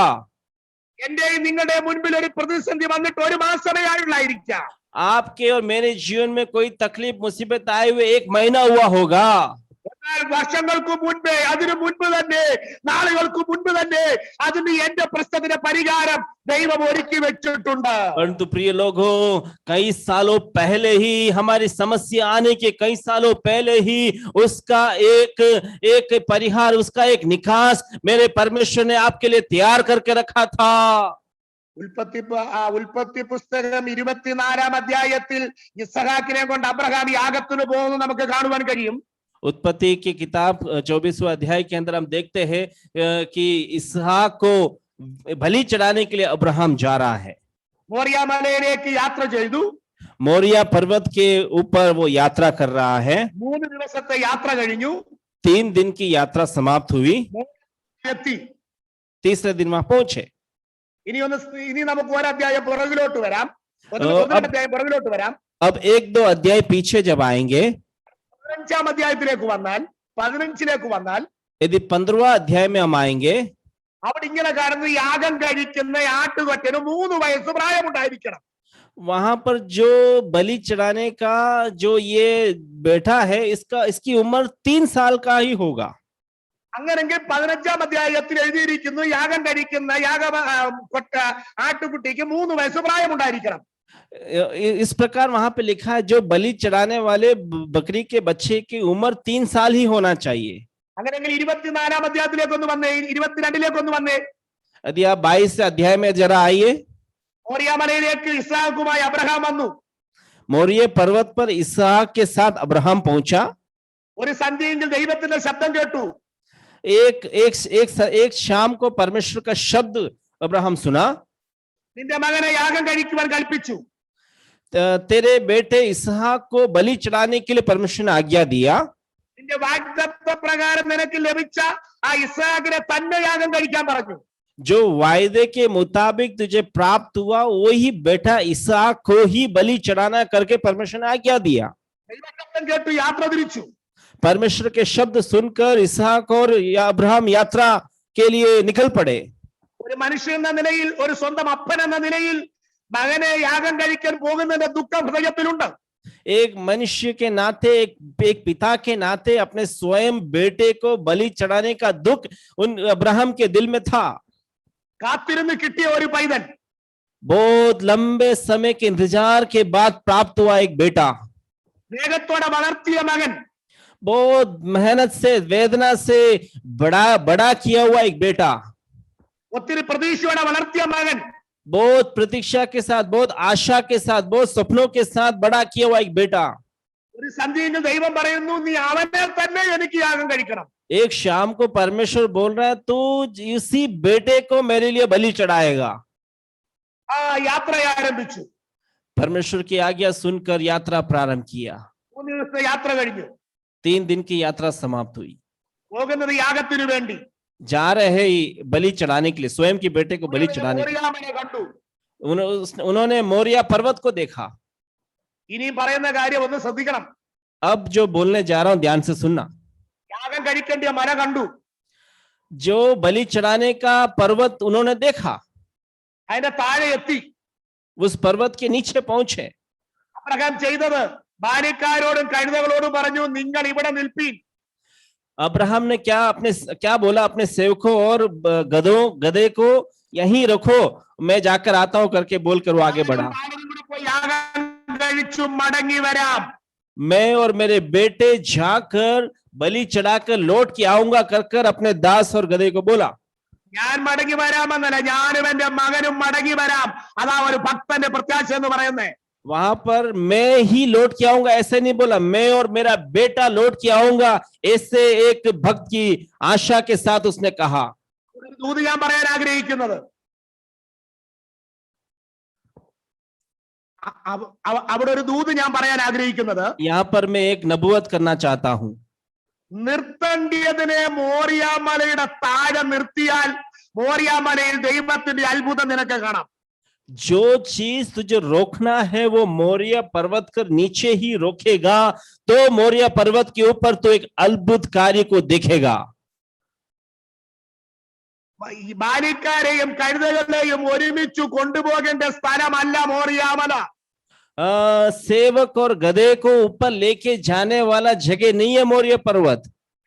[SPEAKER 2] എന്റെയും നിങ്ങളുടെ മുൻപിൽ ഒരു പ്രതിസന്ധി വന്നിട്ട് ഒരു മാസമേ ആയുള്ളായിരിക്കാം.
[SPEAKER 3] आपके और मेरे जीवन में कोई तकलीफ मुसीबत आए हुए 1 महीना हुआ होगा।
[SPEAKER 2] എന്നാൽ വർഷങ്ങൾക്ക് മുൻപേ, അതിനു മുൻപ് തന്നെ, നാളുകൾക്ക് മുൻപ് തന്നെ അതിന് എന്റെ പ്രശ്നത്തിന്റെ പരിഹാരം ദൈവം ഒരുക്കി വെച്ചിട്ടുണ്ട്.
[SPEAKER 3] परंतु प्रिय लोगों, कई सालों पहले ही, हमारी समस्या आने के कई सालों पहले ही उसका एक परिहार, उसका एक निकास मेरे परमेश्वर ने आपके लिए तैयार करके रखा था।
[SPEAKER 2] ഉൽപ്പത്തി പുസ്തകം 24-ാം അധ്യായത്തിൽ ഇസ്ഹാക്കിനെ കൊണ്ട് അബ്രഹാം യാഗത്തിന് പോകുന്നത് നമുക്ക് കാണുവാൻ കഴിയും.
[SPEAKER 3] उत्पत्ति की किताब 24वें अध्याय के अंदर हम देखते हैं कि इसहाक को बलि चढ़ाने के लिए अब्राहम जा रहा है।
[SPEAKER 2] മോറിയ മലയിലേക്ക് യാത്ര ചെയ്തു.
[SPEAKER 3] मोरिया पर्वत के ऊपर वो यात्रा कर रहा है।
[SPEAKER 2] 3 ദിവസത്തെ യാത്ര കഴിഞ്ഞു.
[SPEAKER 3] 3 दिन की यात्रा समाप्त हुई।
[SPEAKER 2] എത്തി.
[SPEAKER 3] तीसरे दिन वहां पहुंचे।
[SPEAKER 2] ഇനി നമുക്ക് ഒരു അധ്യായം പുറകിലോട്ട് വരാം. അധ്യായം പുറകിലോട്ട് വരാം.
[SPEAKER 3] अब 1-2 अध्याय पीछे जब आएंगे,
[SPEAKER 2] 15-ാം അധ്യായത്തിലേക്ക് വന്നാൽ, 15-ലേക്ക് വന്നാൽ,
[SPEAKER 3] यदि 15वां अध्याय में हम आएंगे,
[SPEAKER 2] അവിടെ ഇങ്ങനെ കാണുന്നത് യാഗം കഴിക്കുന്ന ആട്ടുകൊറ്റന് 3 വയസ്സ് പ്രായമുണ്ടായിരിക്കണം.
[SPEAKER 3] वहां पर जो बलि चढ़ाने का जो ये बैठा है, इसकी उम्र 3 साल का ही होगा।
[SPEAKER 2] അങ്ങനെങ്കിൽ 15-ാം അധ്യായത്തിൽ എഴുതിയിരിക്കുന്നു, യാഗം കഴിക്കുന്ന ആട്ടുകുട്ടിക്ക് 3 വയസ്സ് പ്രായമുണ്ടായിരിക്കണം.
[SPEAKER 3] इस प्रकार वहां पे लिखा है, जो बलि चढ़ाने वाले बकरी के बच्चे की उम्र 3 साल ही होना चाहिए।
[SPEAKER 2] അങ്ങനെങ്കിൽ 24-ാം അധ്യായത്തിലേക്ക് ഒന്ന് വന്നേ, 22-ലേക്ക് ഒന്ന് വന്നേ.
[SPEAKER 3] यदि आप 22 अध्याय में जरा आइए।
[SPEAKER 2] മോറിയ മലയിലേക്ക് ഇസ്ഹാക്കുമായി അബ്രഹാം വന്നു.
[SPEAKER 3] मोरिया पर्वत पर इसहाक के साथ अब्राहम पहुंचा।
[SPEAKER 2] ഒരു സന്ധ്യയിൽ ദൈവത്തിന്റെ ശബ്ദം കേട്ടു.
[SPEAKER 3] एक शाम को परमेश्वर का शब्द अब्राहम सुना।
[SPEAKER 2] നിന്റെ മകനെ യാഗം കഴിക്കുവാൻ കൽപ്പിച്ചു.
[SPEAKER 3] तेरे बेटे इसहाक को बलि चढ़ाने के लिए परमेश्वर ने आज्ञा दिया।
[SPEAKER 2] നിന്റെ വാഗ്ദത്ത പ്രകാരം നിനക്ക് ലഭിച്ച ആ ഇസ്ഹാക്കിനെ തന്നെ യാഗം കഴിക്കാൻ പറഞ്ഞു.
[SPEAKER 3] जो वायदे के मुताबिक तुझे प्राप्त हुआ वही बेटा इसहाक को ही बलि चढ़ाना करके परमेश्वर ने आज्ञा दिया।
[SPEAKER 2] ദൈവശബ്ദം കേട്ടു, യാത്ര തിരിച്ചു.
[SPEAKER 3] परमेश्वर के शब्द सुनकर इसहाक और अब्राहम यात्रा के लिए निकल पड़े।
[SPEAKER 2] ഒരു മനുഷ്യൻ എന്ന നിലയിൽ, ഒരു സ്വന്തം അപ്പൻ എന്ന നിലയിൽ മകനെ യാഗം കഴിക്കാൻ പോകുന്നതിന്റെ ദുഃഖം ഹൃദയത്തിലുണ്ട്.
[SPEAKER 3] एक मनुष्य के नाते, एक पिता के नाते अपने स्वयं बेटे को बलि चढ़ाने का दुख उन अब्राहम के दिल में था।
[SPEAKER 2] കാത്തിരുന്ന് കിട്ടിയ ഒരു പൈതൽ,
[SPEAKER 3] बहुत लंबे समय के इंतजार के बाद प्राप्त हुआ एक बेटा,
[SPEAKER 2] വേഗത്തോടെ വളർത്തിയ മകൻ,
[SPEAKER 3] बहुत मेहनत से, वेदना से बड़ा बड़ा किया हुआ एक बेटा,
[SPEAKER 2] ഒത്തിരി പ്രതീക്ഷയോടെ വളർത്തിയ മകൻ,
[SPEAKER 3] बहुत प्रतीक्षा के साथ, बहुत आशा के साथ, बहुत सपनों के साथ बड़ा किया हुआ एक बेटा।
[SPEAKER 2] ഒരു സന്ധ്യയിൽ ദൈവം പറയുന്നു, നീ അവനെ തന്നെ എനിക്ക് യാഗം കഴിക്കണം.
[SPEAKER 3] एक शाम को परमेश्वर बोल रहा है, तू इसी बेटे को मेरे लिए बलि चढ़ाएगा।
[SPEAKER 2] ആ യാത്ര ആരംഭിച്ചു.
[SPEAKER 3] परमेश्वर की आज्ञा सुनकर यात्रा प्रारंभ किया।
[SPEAKER 2] 3 ദിവസത്തെ യാത്ര കഴിഞ്ഞു.
[SPEAKER 3] 3 दिन की यात्रा समाप्त हुई।
[SPEAKER 2] പോകുന്നത് യാഗത്തിനു വേണ്ടി.
[SPEAKER 3] जा रहे ही बलि चढ़ाने के लिए, स्वयं के बेटे को बलि चढ़ाने के लिए।
[SPEAKER 2] മോറിയാമനെ കണ്ടു.
[SPEAKER 3] उन्होंने मोरिया पर्वत को देखा।
[SPEAKER 2] ഇനിയും പറയുന്ന കാര്യം ഒന്ന് ശ്രദ്ധിക്കണം.
[SPEAKER 3] अब जो बोलने जा रहा हूं ध्यान से सुनना।
[SPEAKER 2] യാഗം കഴിക്കേണ്ട മല കണ്ടു.
[SPEAKER 3] जो बलि चढ़ाने का पर्वत उन्होंने देखा,
[SPEAKER 2] അതിന്റെ താഴെ എത്തി.
[SPEAKER 3] उस पर्वत के नीचे पहुंचे।
[SPEAKER 2] അബ്രഹാം ചെയ്തത് ബാല്യക്കാരോടും കഴുതകളോടും പറഞ്ഞു, നിങ്ങൾ ഇവിടെ നിൽപ്പീൻ.
[SPEAKER 3] अब्राहम ने क्या बोला अपने सेवकों और गधे को यहीं रखो, मैं जाकर आता हूं करके बोलकर वो आगे बढ़ा।
[SPEAKER 2] ഞാനും കൂടെ പോയി യാഗം കഴിച്ചു മടങ്ങി വരാം.
[SPEAKER 3] मैं और मेरे बेटे जाकर बलि चढ़ाकर लौट के आऊंगा कर अपने दास और गधे को बोला।
[SPEAKER 2] ഞാൻ മടങ്ങി വരാമെന്നല്ല, ഞാനും എന്റെ മകനും മടങ്ങി വരാം. അതാ ഒരു ഭക്തന്റെ പ്രത്യാശ എന്ന് പറയുന്നേ.
[SPEAKER 3] वहां पर मैं ही लौट के आऊंगा ऐसे नहीं बोला, मैं और मेरा बेटा लौट के आऊंगा, ऐसे एक भक्त की आशा के साथ उसने कहा।
[SPEAKER 2] ഒരു ദൂത് ഞാൻ പറയാൻ ആഗ്രഹിക്കുന്നത്, അവിടെ ഒരു ദൂത് ഞാൻ പറയാൻ ആഗ്രഹിക്കുന്നത്,
[SPEAKER 3] यहाँ पर मैं एक नबूवत करना चाहता हूं।
[SPEAKER 2] നിർത്തേണ്ടിയതിനെ മോറിയാമലയുടെ താഴെ നിർത്തിയാൽ മോറിയാമലയിൽ ദൈവത്തിന്റെ അത്ഭുതം നിനക്ക് കാണാം.
[SPEAKER 3] जो चीज तुझे रोकना है वो मोरिया पर्वत कर नीचे ही रोकेगा, तो मोरिया पर्वत के ऊपर तो एक अद्भुत कार्य को देखेगा।
[SPEAKER 2] ഈ ബാലിക്കാരെയും കഴുതകളെയും ഒരുമിച്ച് കൊണ്ടുപോകേണ്ട സ്ഥലമല്ല മോറിയാമല.
[SPEAKER 3] सेवक और गधे को ऊपर लेके जाने वाला जगह नहीं है मोरिया पर्वत।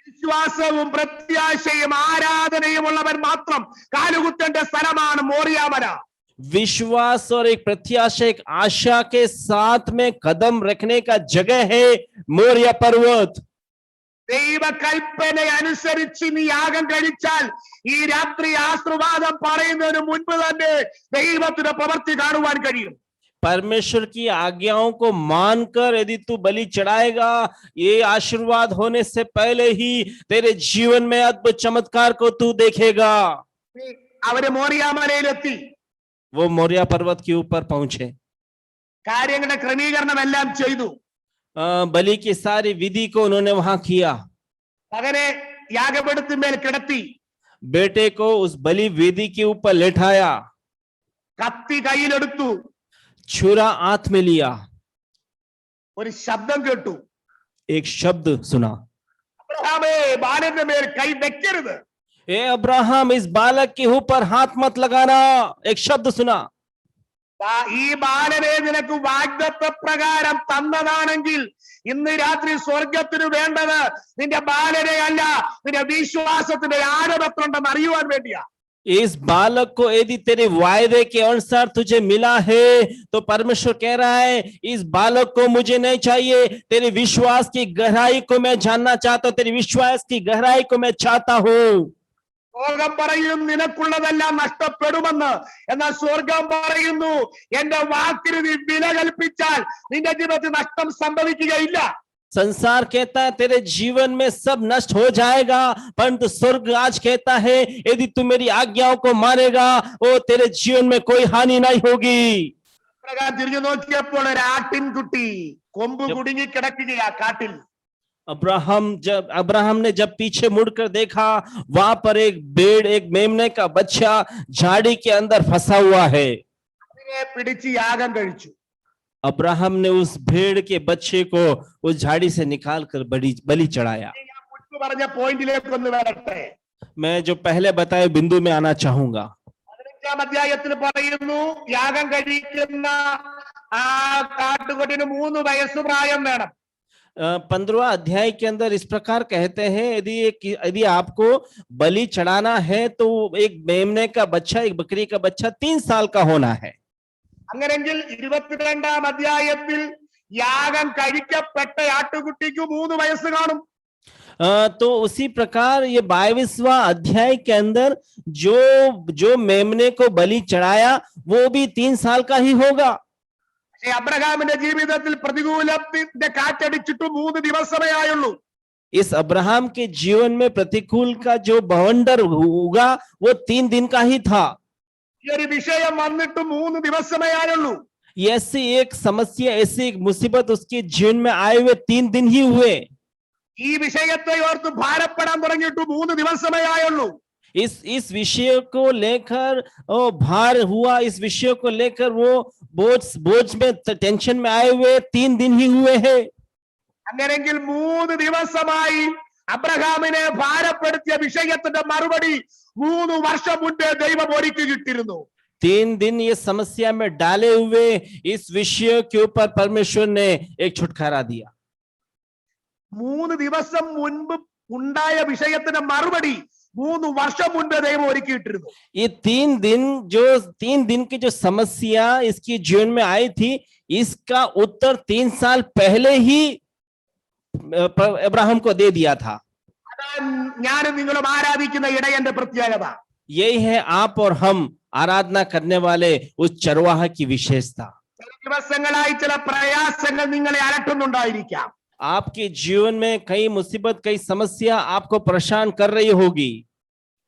[SPEAKER 2] വിശ്വാസവും പ്രത്യാശയും ആരാധനയുമുള്ളവൻ മാത്രം കാലുകുത്തേണ്ട സ്ഥലമാണ് മോറിയാമല.
[SPEAKER 3] विश्वास और एक प्रत्याशा, एक आशा के साथ में कदम रखने का जगह है मोरिया पर्वत।
[SPEAKER 2] ദൈവകൽപ്പന അനുസരിച്ച് നീ യാഗം കഴിച്ചാൽ ഈ രാത്രി ആശീർവാദം പറയുന്നതിന് മുൻപ് തന്നെ ദൈവത്തിന്റെ പ്രവൃത്തി കാണുവാൻ കഴിയും.
[SPEAKER 3] परमेश्वर की आज्ञाओं को मानकर यदि तू बलि चढ़ाएगा, ये आशीर्वाद होने से पहले ही तेरे जीवन में अद्भुत चमत्कार को तू देखेगा।
[SPEAKER 2] അവര് മോറിയാമലയിലെത്തി.
[SPEAKER 3] वो मोरिया पर्वत के ऊपर पहुंचे,
[SPEAKER 2] കാര്യങ്ങളുടെ ക്രമീകരണം എല്ലാം ചെയ്തു.
[SPEAKER 3] बलि की सारी विधि को उन्होंने वहां किया।
[SPEAKER 2] മകനെ യാഗപീഠത്തിന്മേൽ കിടത്തി.
[SPEAKER 3] बेटे को उस बलि वेदी के ऊपर लेटाया,
[SPEAKER 2] കത്തി കയ്യിലെടുത്തു.
[SPEAKER 3] छुरा हाथ में लिया।
[SPEAKER 2] ഒരു ശബ്ദം കേട്ടു,
[SPEAKER 3] एक शब्द सुना,
[SPEAKER 2] അബ്രഹാമേ ബാലന്റെ മേൽ കൈ വെക്കരുത്.
[SPEAKER 3] ए अब्राहम इस बालक के ऊपर हाथ मत लगाना। एक शब्द सुना,
[SPEAKER 2] ഈ ബാലനെ നിനക്ക് വാഗ്ദത്ത പ്രകാരം തന്നതാണെങ്കിൽ ഇന്ന് രാത്രി സ്വർഗത്തിന് വേണ്ടത് നിന്റെ ബാലനെ അല്ല, നിന്റെ വിശ്വാസത്തിന്റെ ആഴമെത്രണ്ടെന്ന് അറിയുവാൻ വേണ്ടിയാ.
[SPEAKER 3] इस बालक को यदि तेरे वायदे के अनुसार तुझे मिला है तो परमेश्वर कह रहा है, इस बालक को मुझे नहीं चाहिए, तेरे विश्वास की गहराई को मैं जानना चाहता हूं, तेरे विश्वास की गहराई को मैं चाहता हूं।
[SPEAKER 2] ലോകം പറയും നിനക്കുള്ളതെല്ലാം നഷ്ടപ്പെടുമെന്ന്, എന്നാൽ സ്വർഗം പറയുന്നു എന്റെ വാക്കിന് നീ വില കൽപ്പിച്ചാൽ നിന്റെ ജീവിതത്തിൽ നഷ്ടം സംഭവിക്കുകയില്ല.
[SPEAKER 3] संसार कहता है तेरे जीवन में सब नष्ट हो जाएगा, परंतु स्वर्ग आज कहता है यदि तू मेरी आज्ञाओं को मानेगा वो तेरे जीवन में कोई हानि नहीं होगी।
[SPEAKER 2] പ്രകാരം തിരിഞ്ഞു നോക്കിയപ്പോൾ ഒരു ആട്ടിൻകുട്ടി കൊമ്പ് കുടുങ്ങി കിടക്കുകയാ കാട്ടിൽ.
[SPEAKER 3] अब्राहम ने जब पीछे मुड़कर देखा, वहां पर एक भेड़, एक मेमने का बच्चा झाड़ी के अंदर फंसा हुआ है।
[SPEAKER 2] അതിനെ പിടിച്ച് യാഗം കഴിച്ചു.
[SPEAKER 3] अब्राहम ने उस भेड़ के बच्चे को उस झाड़ी से निकालकर बलि चढ़ाया।
[SPEAKER 2] മുൻപ് പറഞ്ഞ പോയിന്റിലേക്ക് ഒന്ന് വരട്ടെ.
[SPEAKER 3] मैं जो पहले बताए बिंदु में आना चाहूंगा।
[SPEAKER 2] 15-ാം അധ്യായത്തിൽ പറയുന്നു യാഗം കഴിക്കുന്ന ആ കാട്ടുകൊട്ടിന് 3 വയസ്സ് പ്രായം വേണം.
[SPEAKER 3] 15वां अध्याय के अंदर इस प्रकार कहते हैं, यदि आपको बलि चढ़ाना है तो एक मेमने का बच्चा, एक बकरी का बच्चा 3 साल का होना है.
[SPEAKER 2] അങ്ങനെങ്കിൽ 22-ാം അധ്യായത്തിൽ യാഗം കഴിക്കപ്പെട്ട ആട്ടുകുട്ടിക്ക് 3 വയസ്സ് കാണും.
[SPEAKER 3] तो उसी प्रकार ये 22वां अध्याय के अंदर जो मेमने को बलि चढ़ाया वो भी 3 साल का ही होगा.
[SPEAKER 2] പക്ഷേ അബ്രഹാമിന്റെ ജീവിതത്തിൽ പ്രതികൂലത്തിന്റെ കാറ്റടിച്ചിട്ട് 3 ദിവസമേ ആയുള്ളൂ.
[SPEAKER 3] इस अब्राहम के जीवन में प्रतिकूल का जो बवंडर होगा वो 3 दिन का ही था.
[SPEAKER 2] ഈ ഒരു വിഷയം വന്നിട്ട് 3 ദിവസമേ ആയുള്ളൂ.
[SPEAKER 3] ऐसी एक समस्या, ऐसी एक मुसीबत उसके जीवन में आए हुए 3 दिन ही हुए.
[SPEAKER 2] ഈ വിഷയത്തെ ഓർത്ത് ഭാരപ്പെടാൻ തുടങ്ങിയിട്ട് 3 ദിവസമേ ആയുള്ളൂ.
[SPEAKER 3] इस विषय को लेकर भार हुआ, इस विषय को लेकर वो बोझ में, टेंशन में आए हुए 3 दिन ही हुए हैं.
[SPEAKER 2] അങ്ങനെങ്കിൽ 3 ദിവസമായി അബ്രഹാമിനെ ഭാരപ്പെടുത്തിയ വിഷയത്തിന്റെ മറുപടി 3 വർഷം മുൻപേ ദൈവം ഒരുക്കിയിട്ടിരുന്നു.
[SPEAKER 3] 3 दिन ये समस्या में डाले हुए इस विषय के ऊपर परमेश्वर ने एक छुटकारा दिया.
[SPEAKER 2] 3 ദിവസം മുൻപ് ഉണ്ടായ വിഷയത്തിന്റെ മറുപടി 3 വർഷം മുൻപേ ദൈവം ഒരുക്കിയിട്ടിരുന്നു.
[SPEAKER 3] ये 3 दिन की जो समस्या इसकी जीवन में आई थी, इसका उत्तर 3 साल पहले ही अब्राहम को दे दिया था.
[SPEAKER 2] അതാണ് ഞാനും നിങ്ങളും ആരാധിക്കുന്ന ഇടയന്റെ പ്രത്യേകത.
[SPEAKER 3] यही है आप और हम आराधना करने वाले उस चरवाहा की विशेषता.
[SPEAKER 2] ദിവസങ്ങളായി ചില പ്രയാസങ്ങൾ നിങ്ങളെ അലട്ടുന്നുണ്ടായിരിക്കാം.
[SPEAKER 3] आपके जीवन में कई मुसीबत, कई समस्या आपको परेशान कर रही होगी.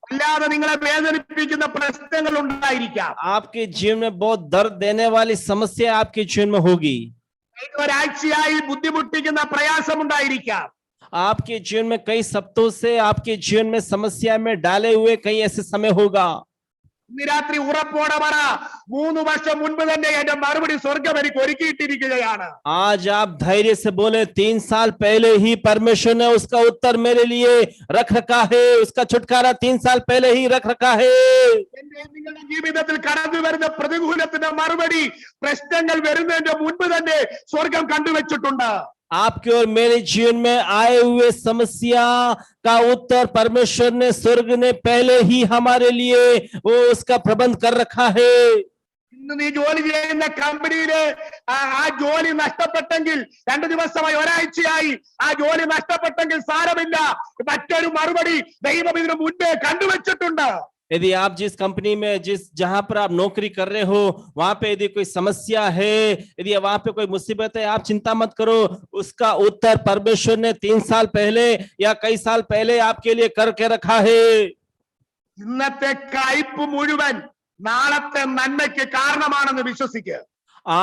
[SPEAKER 2] അല്ലാതെ നിങ്ങളെ വേദനിപ്പിക്കുന്ന പ്രശ്നങ്ങൾ ഉണ്ടായിരിക്കാം.
[SPEAKER 3] आपके जीवन में बहुत दर्द देने वाली समस्या आपके जीवन में होगी.
[SPEAKER 2] ഒരാഴ്ചയായി ബുദ്ധിമുട്ടിക്കുന്ന പ്രയാസം ഉണ്ടായിരിക്കാം.
[SPEAKER 3] आपके जीवन में कई सप्ताहों से आपके जीवन में समस्या में डाले हुए कई ऐसे समय होगा.
[SPEAKER 2] ഇന്ന് രാത്രി ഉറപ്പോടെ പറ, 3 വർഷം മുൻപ് തന്നെ എന്റെ മറുപടി സ്വർഗം എനിക്ക് ഒരുക്കിയിട്ടിരിക്കുകയാണ്.
[SPEAKER 3] आज आप धैर्य से बोले, 3 साल पहले ही परमेश्वर ने उसका उत्तर मेरे लिए रख रखा है, उसका छुटकारा 3 साल पहले ही रख रखा है.
[SPEAKER 2] എന്റെ നിങ്ങളുടെ ജീവിതത്തിൽ കടന്നു വരുന്ന പ്രതികൂലത്തിന്റെ മറുപടി പ്രശ്നങ്ങൾ വരുന്നതിന്റെ മുൻപ് തന്നെ സ്വർഗം കണ്ടുവച്ചിട്ടുണ്ട്.
[SPEAKER 3] आपके और मेरे जीवन में आए हुए समस्या का उत्तर परमेश्वर ने, स्वर्ग ने पहले ही हमारे लिए वो उसका प्रबंध कर रखा है.
[SPEAKER 2] ഇന്ന് നീ ജോലി ചെയ്യുന്ന കമ്പനിയില് ആ ജോലി നഷ്ടപ്പെട്ടെങ്കിൽ 2 ദിവസമായി, ഒരാഴ്ചയായി ആ ജോലി നഷ്ടപ്പെട്ടെങ്കിൽ സാരമില്ല, മറ്റൊരു മറുപടി ദൈവം ഇതിനു മുൻപേ കണ്ടുവച്ചിട്ടുണ്ട്.
[SPEAKER 3] यदि आप जिस कंपनी में, जहां पर आप नौकरी कर रहे हो, वहां पे यदि कोई समस्या है, यदि वहां पे कोई मुसीबत है, आप चिंता मत करो, उसका उत्तर परमेश्वर ने 3 साल पहले या कई साल पहले आपके लिए करके रखा है.
[SPEAKER 2] ഇന്നത്തെ കയ്പ് മുഴുവൻ നാളത്തെ നന്മയ്ക്ക് കാരണമാണെന്ന് വിശ്വസിക്കുക.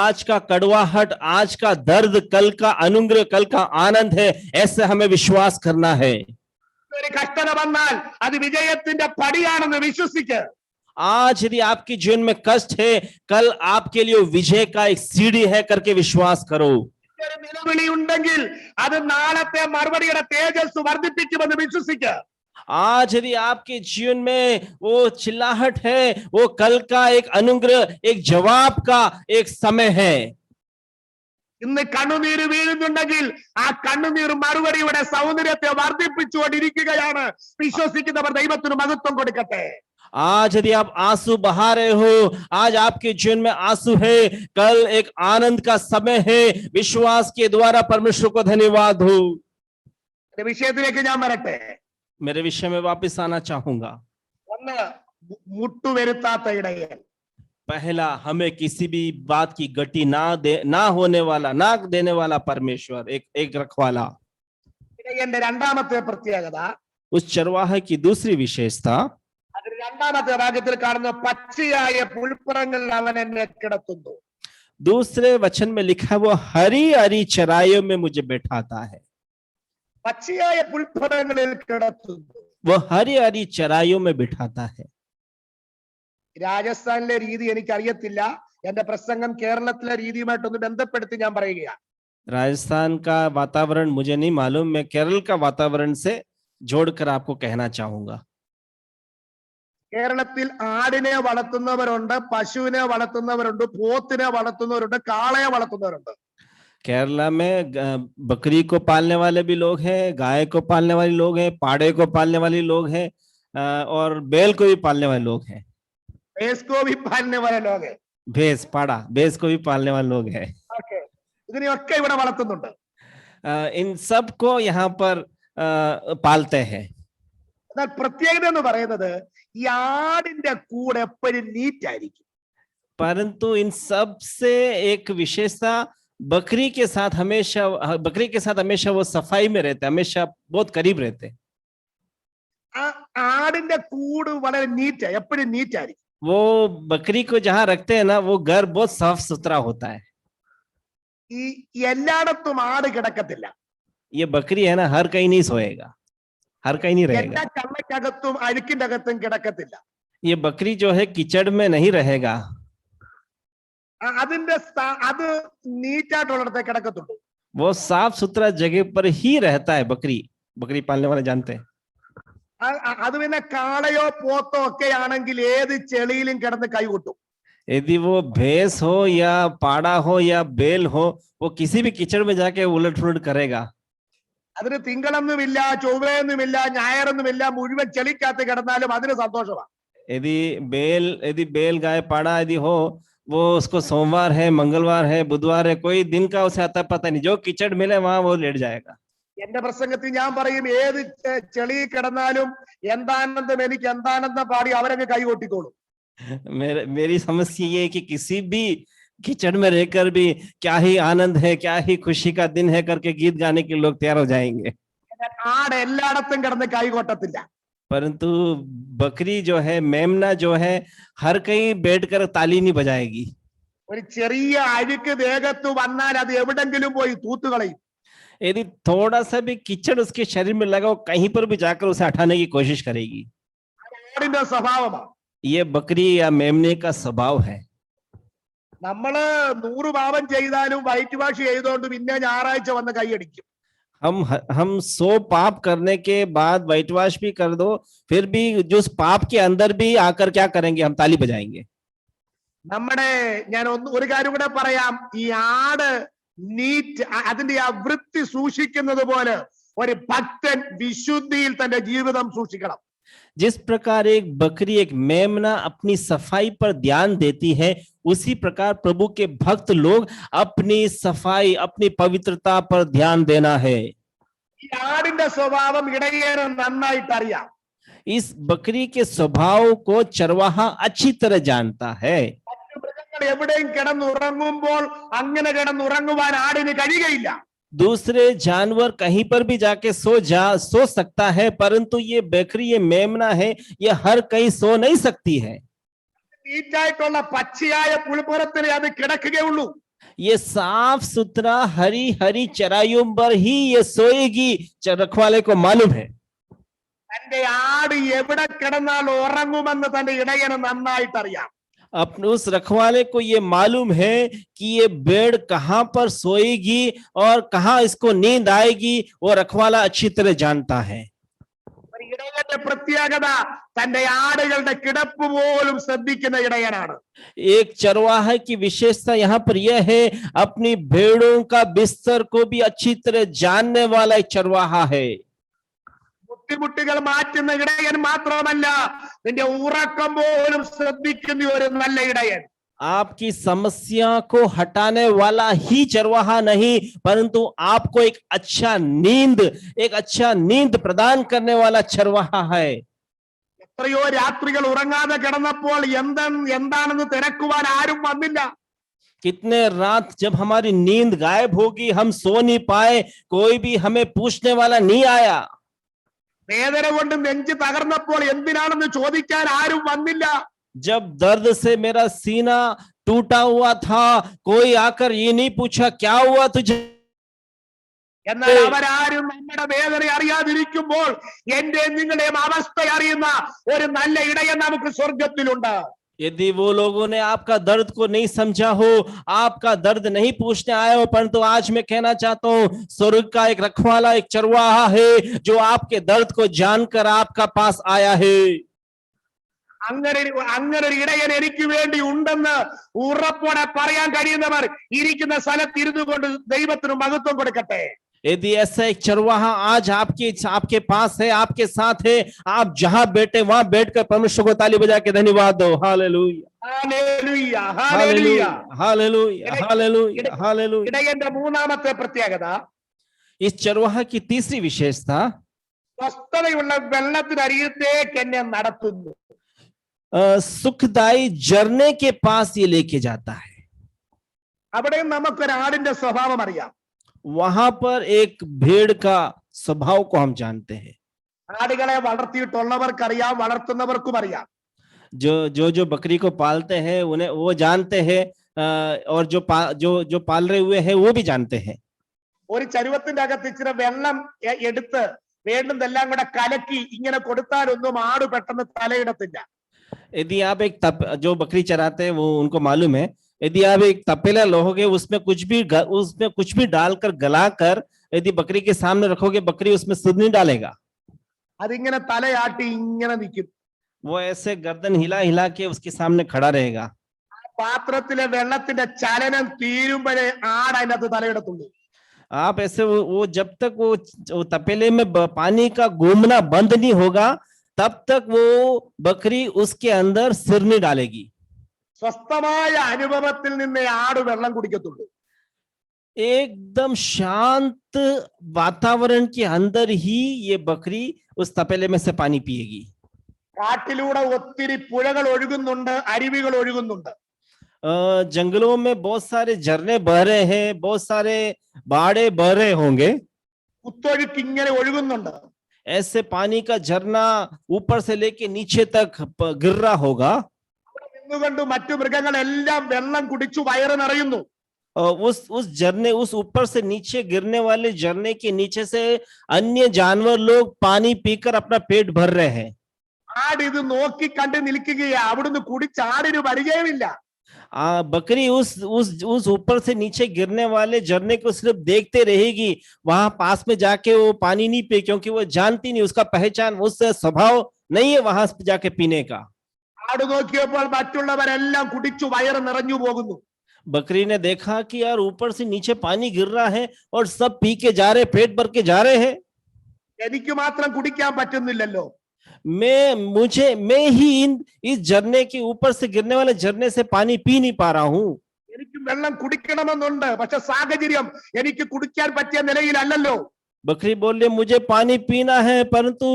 [SPEAKER 3] आज का कड़वाहट, आज का दर्द कल का अनुग्रह, कल का आनंद है, ऐसे हमें विश्वास करना है.
[SPEAKER 2] ഒരു കഷ്ടത വന്നാൽ അത് വിജയത്തിന്റെ പടിയാണെന്ന് വിശ്വസിക്കുക.
[SPEAKER 3] आज यदि आपके जीवन में कष्ट है, कल आपके लिए विजय का एक सीढ़ी है करके विश्वास करो.
[SPEAKER 2] ഒരു നിലവിളി ഉണ്ടെങ്കിൽ അത് നാളത്തെ മറുപടിയുടെ തേജസ് വർദ്ധിപ്പിക്കുമെന്ന് വിശ്വസിക്കുക.
[SPEAKER 3] आज यदि आपके जीवन में वो चिल्लाहट है, वो कल का एक अनुग्रह, एक जवाब का एक समय है.
[SPEAKER 2] ഇന്ന് കണ്ണുനീര് വീഴുന്നുണ്ടെങ്കിൽ ആ കണ്ണുനീർ മറുപടിയുടെ സൗന്ദര്യത്തെ വർദ്ധിപ്പിച്ചുകൊണ്ടിരിക്കുകയാണ്. വിശ്വസിക്കുന്നവർ ദൈവത്തിന് മഹത്വം കൊടുക്കട്ടെ.
[SPEAKER 3] आज यदि आप आंसू बहा रहे हो, आज आपके जीवन में आंसू है, कल एक आनंद का समय है. विश्वास के द्वारा परमेश्वर को धन्यवाद हो.
[SPEAKER 2] ഒരു വിഷയത്തിലേക്ക് ഞാൻ വരട്ടെ.
[SPEAKER 3] मेरे विषय में वापस आना चाहूंगा.
[SPEAKER 2] ഒന്ന്, മുട്ടുവരുത്താത്ത ഇടയൻ.
[SPEAKER 3] पहला, हमें किसी भी बात की गति ना होने वाला, ना देने वाला परमेश्वर, एक रखवाला.
[SPEAKER 2] ഇടയന്റെ രണ്ടാമത്തെ പ്രത്യേകത,
[SPEAKER 3] उस चरवाहे की दूसरी विशेषता,
[SPEAKER 2] അതിൽ രണ്ടാമത്തെ ഭാഗത്തിൽ കാണുന്ന പച്ചയായ പുൽപ്പുറങ്ങളിൽ അവൻ എന്നെ കിടത്തുന്നു.
[SPEAKER 3] दूसरे वचन में लिखा है, वो हरी हरी चराइयों में मुझे बैठाता है.
[SPEAKER 2] പച്ചയായ പുൽപ്പുറങ്ങളിൽ കിടത്തുന്നു.
[SPEAKER 3] वो हरी हरी चराइयों में बिठाता है.
[SPEAKER 2] രാജസ്ഥാനിലെ രീതി എനിക്ക് അറിയത്തില്ല. എന്റെ പ്രസംഗം കേരളത്തിലെ രീതിയുമായിട്ടൊന്ന് ബന്ധപ്പെടുത്തി ഞാൻ പറയുകയാണ്.
[SPEAKER 3] राजस्थान का वातावरण मुझे नहीं मालूम, मैं केरल का वातावरण से जोड़कर आपको कहना चाहूंगा.
[SPEAKER 2] കേരളത്തിൽ ആടിനെ വളർത്തുന്നവരുണ്ട്, പശുവിനെ വളർത്തുന്നവരുണ്ട്, പോത്തിനെ വളർത്തുന്നവരുണ്ട്, കാളയെ വളർത്തുന്നവരുണ്ട്.
[SPEAKER 3] केरला में बकरी को पालने वाले भी लोग हैं, गाय को पालने वाले लोग हैं, पाड़े को पालने वाले लोग हैं, और बैल को भी पालने वाले लोग हैं।
[SPEAKER 2] भैंस को भी पालने वाले लोग हैं.
[SPEAKER 3] भैंस, पाड़ा, भैंस को भी पालने वाले लोग हैं।
[SPEAKER 2] ഓക്കെ, ഇതിനെയൊക്കെ ഇവിടെ വളർത്തുന്നുണ്ട്.
[SPEAKER 3] इन सब को यहाँ पर पालते हैं।
[SPEAKER 2] എന്നാൽ പ്രത്യേകത എന്ന് പറയുന്നത് ഈ ആടിന്റെ കൂടെ എപ്പോഴും നീറ്റ് ആയിരിക്കും.
[SPEAKER 3] परंतु इन सब से एक विशेषता, बकरी के साथ हमेशा वो सफाई में रहते, हमेशा बहुत करीब रहते।
[SPEAKER 2] ആ ആടിന്റെ കൂട് വളരെ നീറ്റ്, എപ്പോഴും നീറ്റ് ആയിരിക്കും.
[SPEAKER 3] वो बकरी को जहां रखते हैं ना, वो घर बहुत साफ सुथरा होता है।
[SPEAKER 2] ഈ എല്ലായിടത്തും ആട് കിടക്കത്തില്ല.
[SPEAKER 3] ये बकरी है ना, हर कहीं नहीं सोएगा, हर कहीं नहीं रहेगा।
[SPEAKER 2] എല്ലാ കണ്ണക്കകത്തും അഴുക്കിന്റെ അകത്തും കിടക്കത്തില്ല.
[SPEAKER 3] ये बकरी जो है कीचड़ में नहीं रहेगा,
[SPEAKER 2] അതിന്റെ അത് നീറ്റായിട്ടുള്ളിടത്തെ കിടക്കത്തുള്ളൂ.
[SPEAKER 3] वो साफ सुथरा जगह पर ही रहता है। बकरी पालने वाले जानते हैं।
[SPEAKER 2] അത് പിന്നെ കാളയോ പോത്തോ ഒക്കെ ആണെങ്കിൽ ഏത് ചെളിയിലും കിടന്ന് കൈകൊട്ടും.
[SPEAKER 3] यदि वो भैंस हो या पाड़ा हो या बैल हो, वो किसी भी कीचड़ में जाके उलट पुलट करेगा।
[SPEAKER 2] അതിന് തിങ്കളൊന്നുമില്ല, ചൊവ്വയൊന്നുമില്ല, ഞായറൊന്നുമില്ല, മുഴുവൻ ചെളിക്കകത്ത് കിടന്നാലും അതിന് സന്തോഷമാണ്.
[SPEAKER 3] यदि बैल गाय पाड़ा यदि हो, वो उसको सोमवार है, मंगलवार है, बुधवार है, कोई दिन का उसे आता पता नहीं, जो कीचड़ मिले वहां वो लेट जाएगा।
[SPEAKER 2] എന്റെ പ്രസംഗത്തിൽ ഞാൻ പറയും, ഏത് ചെളി കിടന്നാലും എന്താനന്ദം, എനിക്ക് എന്താനന്ദം പാടി അവരൊക്കെ കൈ കൊട്ടിക്കോളും.
[SPEAKER 3] मेरी समस्या ये है कि किसी भी कीचड़ में रहकर भी क्या ही आनंद है, क्या ही खुशी का दिन है करके गीत गाने के लोग तैयार हो जाएंगे।
[SPEAKER 2] ആട് എല്ലായിടത്തും കിടന്ന് കൈ കൊട്ടത്തില്ല.
[SPEAKER 3] परंतु बकरी जो है, मेमना जो है, हर कहीं बैठकर ताली नहीं बजाएगी।
[SPEAKER 2] ഒരു ചെറിയ അഴുക്ക് ദേഹത്ത് വന്നാൽ അത് എവിടെങ്കിലും പോയി തൂത്തുകളയും.
[SPEAKER 3] यदि थोड़ा सा भी कीचड़ उसके शरीर में लगा, वो कहीं पर भी जाकर उसे हटाने की कोशिश करेगी।
[SPEAKER 2] ആടിന്റെ സ്വഭാവമാണ്.
[SPEAKER 3] ये बकरी या मेमने का स्वभाव है।
[SPEAKER 2] നമ്മള് 100 പാപം ചെയ്താലും വൈറ്റ് വാഷ് ചെയ്തോണ്ട് പിന്നെ ഞായറാഴ്ച വന്ന് കൈയടിക്കും.
[SPEAKER 3] हम 100 पाप करने के बाद व्हाइट वॉश भी कर दो, फिर भी जो उस पाप के अंदर भी आकर क्या करेंगे, हम ताली बजाएंगे।
[SPEAKER 2] ഞാൻ ഒരു കാര്യം കൂടെ പറയാം. ഈ ആട് നീറ്റ്, അതിന്റെ ആ വൃത്തി സൂക്ഷിക്കുന്നത് പോലെ ഒരു ഭക്തൻ വിശുദ്ധിയിൽ തന്റെ ജീവിതം സൂക്ഷിക്കണം.
[SPEAKER 3] जिस प्रकार एक बकरी, एक मेमना अपनी सफाई पर ध्यान देती है, उसी प्रकार प्रभु के भक्त लोग अपनी सफाई, अपनी पवित्रता पर ध्यान देना है।
[SPEAKER 2] ഈ ആടിന്റെ സ്വഭാവം ഇടയന് നന്നായിട്ട് അറിയാം.
[SPEAKER 3] इस बकरी के स्वभाव को चरवाहा अच्छी तरह जानता है।
[SPEAKER 2] മൃഗങ്ങൾ എവിടെയും കിടന്നുറങ്ങുമ്പോൾ അങ്ങനെ കിടന്നുറങ്ങുവാൻ ആടിന് കഴിയുകയില്ല.
[SPEAKER 3] दूसरे जानवर कहीं पर भी जाके सो सकता है, परंतु ये बकरी, ये मेमना है, ये हर कहीं सो नहीं सकती है।
[SPEAKER 2] നീറ്റായിട്ടുള്ള പച്ചയായ പുൽപ്പുറത്തിനെ അത് കിടക്കുകയുള്ളൂ.
[SPEAKER 3] ये साफ सुथरा हरी हरी चराइयों पर ही ये सोएगी, रखवाले को मालूम है।
[SPEAKER 2] തന്റെ ആട് എവിടെ കിടന്നാൽ ഉറങ്ങുമെന്ന് തന്റെ ഇടയന് നന്നായിട്ട് അറിയാം.
[SPEAKER 3] अपने उस रखवाले को ये मालूम है कि ये भेड़ कहाँ पर सोएगी और कहाँ इसको नींद आएगी, वो रखवाला अच्छी तरह जानता है।
[SPEAKER 2] ഒരു ഇടയന്റെ പ്രത്യേകത തന്റെ ആടുകളുടെ കിടപ്പ് പോലും ശ്രദ്ധിക്കുന്ന ഇടയനാണ്.
[SPEAKER 3] एक चरवाहा की विशेषता यहाँ पर यह है, अपनी भेड़ों का बिस्तर को भी अच्छी तरह जानने वाला एक चरवाहा है।
[SPEAKER 2] ബുദ്ധിമുട്ടുകൾ മാറ്റുന്ന ഇടയൻ മാത്രമല്ല, നിന്റെ ഉറക്കം പോലും ശ്രദ്ധിക്കുന്ന ഒരു നല്ല ഇടയൻ.
[SPEAKER 3] आपकी समस्या को हटाने वाला ही चरवाहा नहीं, परंतु आपको एक अच्छा नींद प्रदान करने वाला चरवाहा है।
[SPEAKER 2] എത്രയോ രാത്രികൾ ഉറങ്ങാതെ കിടന്നപ്പോൾ എന്താണെന്ന് തിരക്കുവാൻ ആരും വന്നില്ല.
[SPEAKER 3] कितने रात जब हमारी नींद गायब होगी, हम सो नहीं पाए, कोई भी हमें पूछने वाला नहीं आया।
[SPEAKER 2] വേദന കൊണ്ട് നെഞ്ച് തകർന്നപ്പോൾ എന്തിനാണെന്ന് ചോദിക്കാൻ ആരും വന്നില്ല.
[SPEAKER 3] जब दर्द से मेरा सीना टूटा हुआ था, कोई आकर ये नहीं पूछा क्या हुआ तुझे।
[SPEAKER 2] എന്നാൽ അവരാരും നമ്മുടെ വേദന അറിയാതിരിക്കുമ്പോൾ എന്റെ നിങ്ങളുടെയും അവസ്ഥ അറിയുന്ന ഒരു നല്ല ഇടയൻ നമുക്ക് സ്വർഗത്തിലുണ്ട്.
[SPEAKER 3] यदि वो लोगों ने आपका दर्द को नहीं समझा हो, आपका दर्द नहीं पूछने आया हो, परंतु आज मैं कहना चाहता हूँ, स्वर्ग का एक रखवाला, एक चरवाहा है जो आपके दर्द को जानकर आपका पास आया है।
[SPEAKER 2] അങ്ങനെ ഒരു ഇടയൻ എനിക്ക് വേണ്ടി ഉണ്ടെന്ന് ഉറപ്പോടെ പറയാൻ കഴിയുന്നവർ ഇരിക്കുന്ന സ്ഥലത്ത് ഇരുന്നു കൊണ്ട് ദൈവത്തിന് മഹത്വം കൊടുക്കട്ടെ.
[SPEAKER 3] यदि ऐसा एक चरवाहा आज आपके पास है, आपके साथ है, आप जहां बैठे वहां बैठकर परमेश्वर को ताली बजा के धन्यवाद दो. Hallelujah,
[SPEAKER 2] hallelujah, hallelujah.
[SPEAKER 3] Hallelujah, hallelujah, hallelujah.
[SPEAKER 2] ഇടയന്റെ മൂന്നാമത്തെ പ്രത്യേകത,
[SPEAKER 3] इस चरवाहा की तीसरी विशेषता,
[SPEAKER 2] സ്വസ്ഥതയുള്ള വെള്ളത്തിനരികത്തേക്ക് എന്നെ നടത്തുന്നു.
[SPEAKER 3] सुखदाई झरने के पास ये लेके जाता है.
[SPEAKER 2] അവിടെയും നമുക്കൊരാടിന്റെ സ്വഭാവം അറിയാം.
[SPEAKER 3] वहां पर एक भेड़ का स्वभाव को हम जानते हैं.
[SPEAKER 2] ആടുകളെ വളർത്തിയിട്ടുള്ളവർക്കറിയാം, വളർത്തുന്നവർക്കും അറിയാം.
[SPEAKER 3] जो बकरी को पालते हैं उन्हें वो जानते हैं, और जो पाल रहे हुए हैं वो भी जानते हैं.
[SPEAKER 2] ഒരു ചരുവത്തിന്റെ അകത്ത് ഇച്ചിരി വെള്ളം എടുത്ത് വേണ്ടുന്നതെല്ലാം കൂടെ കലക്കി ഇങ്ങനെ കൊടുത്താലൊന്നും ആട് പെട്ടെന്ന് തലയിടത്തില്ല.
[SPEAKER 3] यदि आप जो बकरी चराते हैं वो उनको मालूम है, यदि आप एक तपेला लोगे उसमें कुछ भी डालकर गलाकर यदि बकरी के सामने रखोगे, बकरी उसमें सुध नहीं डालेगा.
[SPEAKER 2] അതിങ്ങനെ തലയാട്ടി ഇങ്ങനെ നിൽക്കും.
[SPEAKER 3] वो ऐसे गर्दन हिला हिला के उसके सामने खड़ा रहेगा.
[SPEAKER 2] പാത്രത്തിലെ വെള്ളത്തിന്റെ ചലനം തീരുമ്പോഴേ ആട് അതിനകത്ത് തലയിടത്തുള്ളൂ.
[SPEAKER 3] आप ऐसे वो जब तक वो तपेले में पानी का घूमना बंद नहीं होगा तब तक वो बकरी उसके अंदर सिर नहीं डालेगी.
[SPEAKER 2] സ്വസ്ഥമായ അനുഭവത്തിൽ നിന്ന് ആട് വെള്ളം കുടിക്കത്തുള്ളൂ.
[SPEAKER 3] एकदम शांत वातावरण के अंदर ही ये बकरी उस तपेले में से पानी पिएगी.
[SPEAKER 2] കാട്ടിലൂടെ ഒത്തിരി പുഴകൾ ഒഴുകുന്നുണ്ട്, അരുവികൾ ഒഴുകുന്നുണ്ട്.
[SPEAKER 3] जंगलों में बहुत सारे झरने बह रहे हैं, बहुत सारे बाड़े बह रहे होंगे.
[SPEAKER 2] കുത്തൊഴുക്ക് ഇങ്ങനെ ഒഴുകുന്നുണ്ട്.
[SPEAKER 3] ऐसे पानी का झरना ऊपर से लेके नीचे तक गिर रहा होगा.
[SPEAKER 2] നിന്നുകൊണ്ട് മറ്റു മൃഗങ്ങളെല്ലാം വെള്ളം കുടിച്ചു വയറ് നിറയുന്നു.
[SPEAKER 3] उस झरने, उस ऊपर से नीचे गिरने वाले झरने के नीचे से अन्य जानवर लोग पानी पीकर अपना पेट भर रहे हैं.
[SPEAKER 2] ആട് ഇത് നോക്കി കണ്ട് നിൽക്കുകയാ, അവിടുന്ന് കുടിച്ച് ആടിന് പരിചയമില്ല.
[SPEAKER 3] बकरी उस ऊपर से नीचे गिरने वाले झरने को सिर्फ देखते रहेगी, वहां पास में जाके वो पानी नहीं पी, क्योंकि वो जानती नहीं, उसका पहचान, उससे स्वभाव नहीं है वहां जाके पीने का.
[SPEAKER 2] ആട് നോക്കിയപ്പോൾ മറ്റുള്ളവരെല്ലാം കുടിച്ചു വയറ് നിറഞ്ഞു പോകുന്നു.
[SPEAKER 3] बकरी ने देखा कि यार ऊपर से नीचे पानी गिर रहा है और सब पी के जा रहे, पेट भर के जा रहे हैं.
[SPEAKER 2] എനിക്ക് മാത്രം കുടിക്കാൻ പറ്റുന്നില്ലല്ലോ.
[SPEAKER 3] मैं ही इस झरने के ऊपर से गिरने वाले झरने से पानी पी नहीं पा रहा हूं.
[SPEAKER 2] എനിക്ക് വെള്ളം കുടിക്കണമെന്നുണ്ട്, പക്ഷെ സാഹചര്യം എനിക്ക് കുടിക്കാൻ പറ്റിയ നിലയിലല്ലല്ലോ.
[SPEAKER 3] बकरी बोल रही मुझे पानी पीना है, परंतु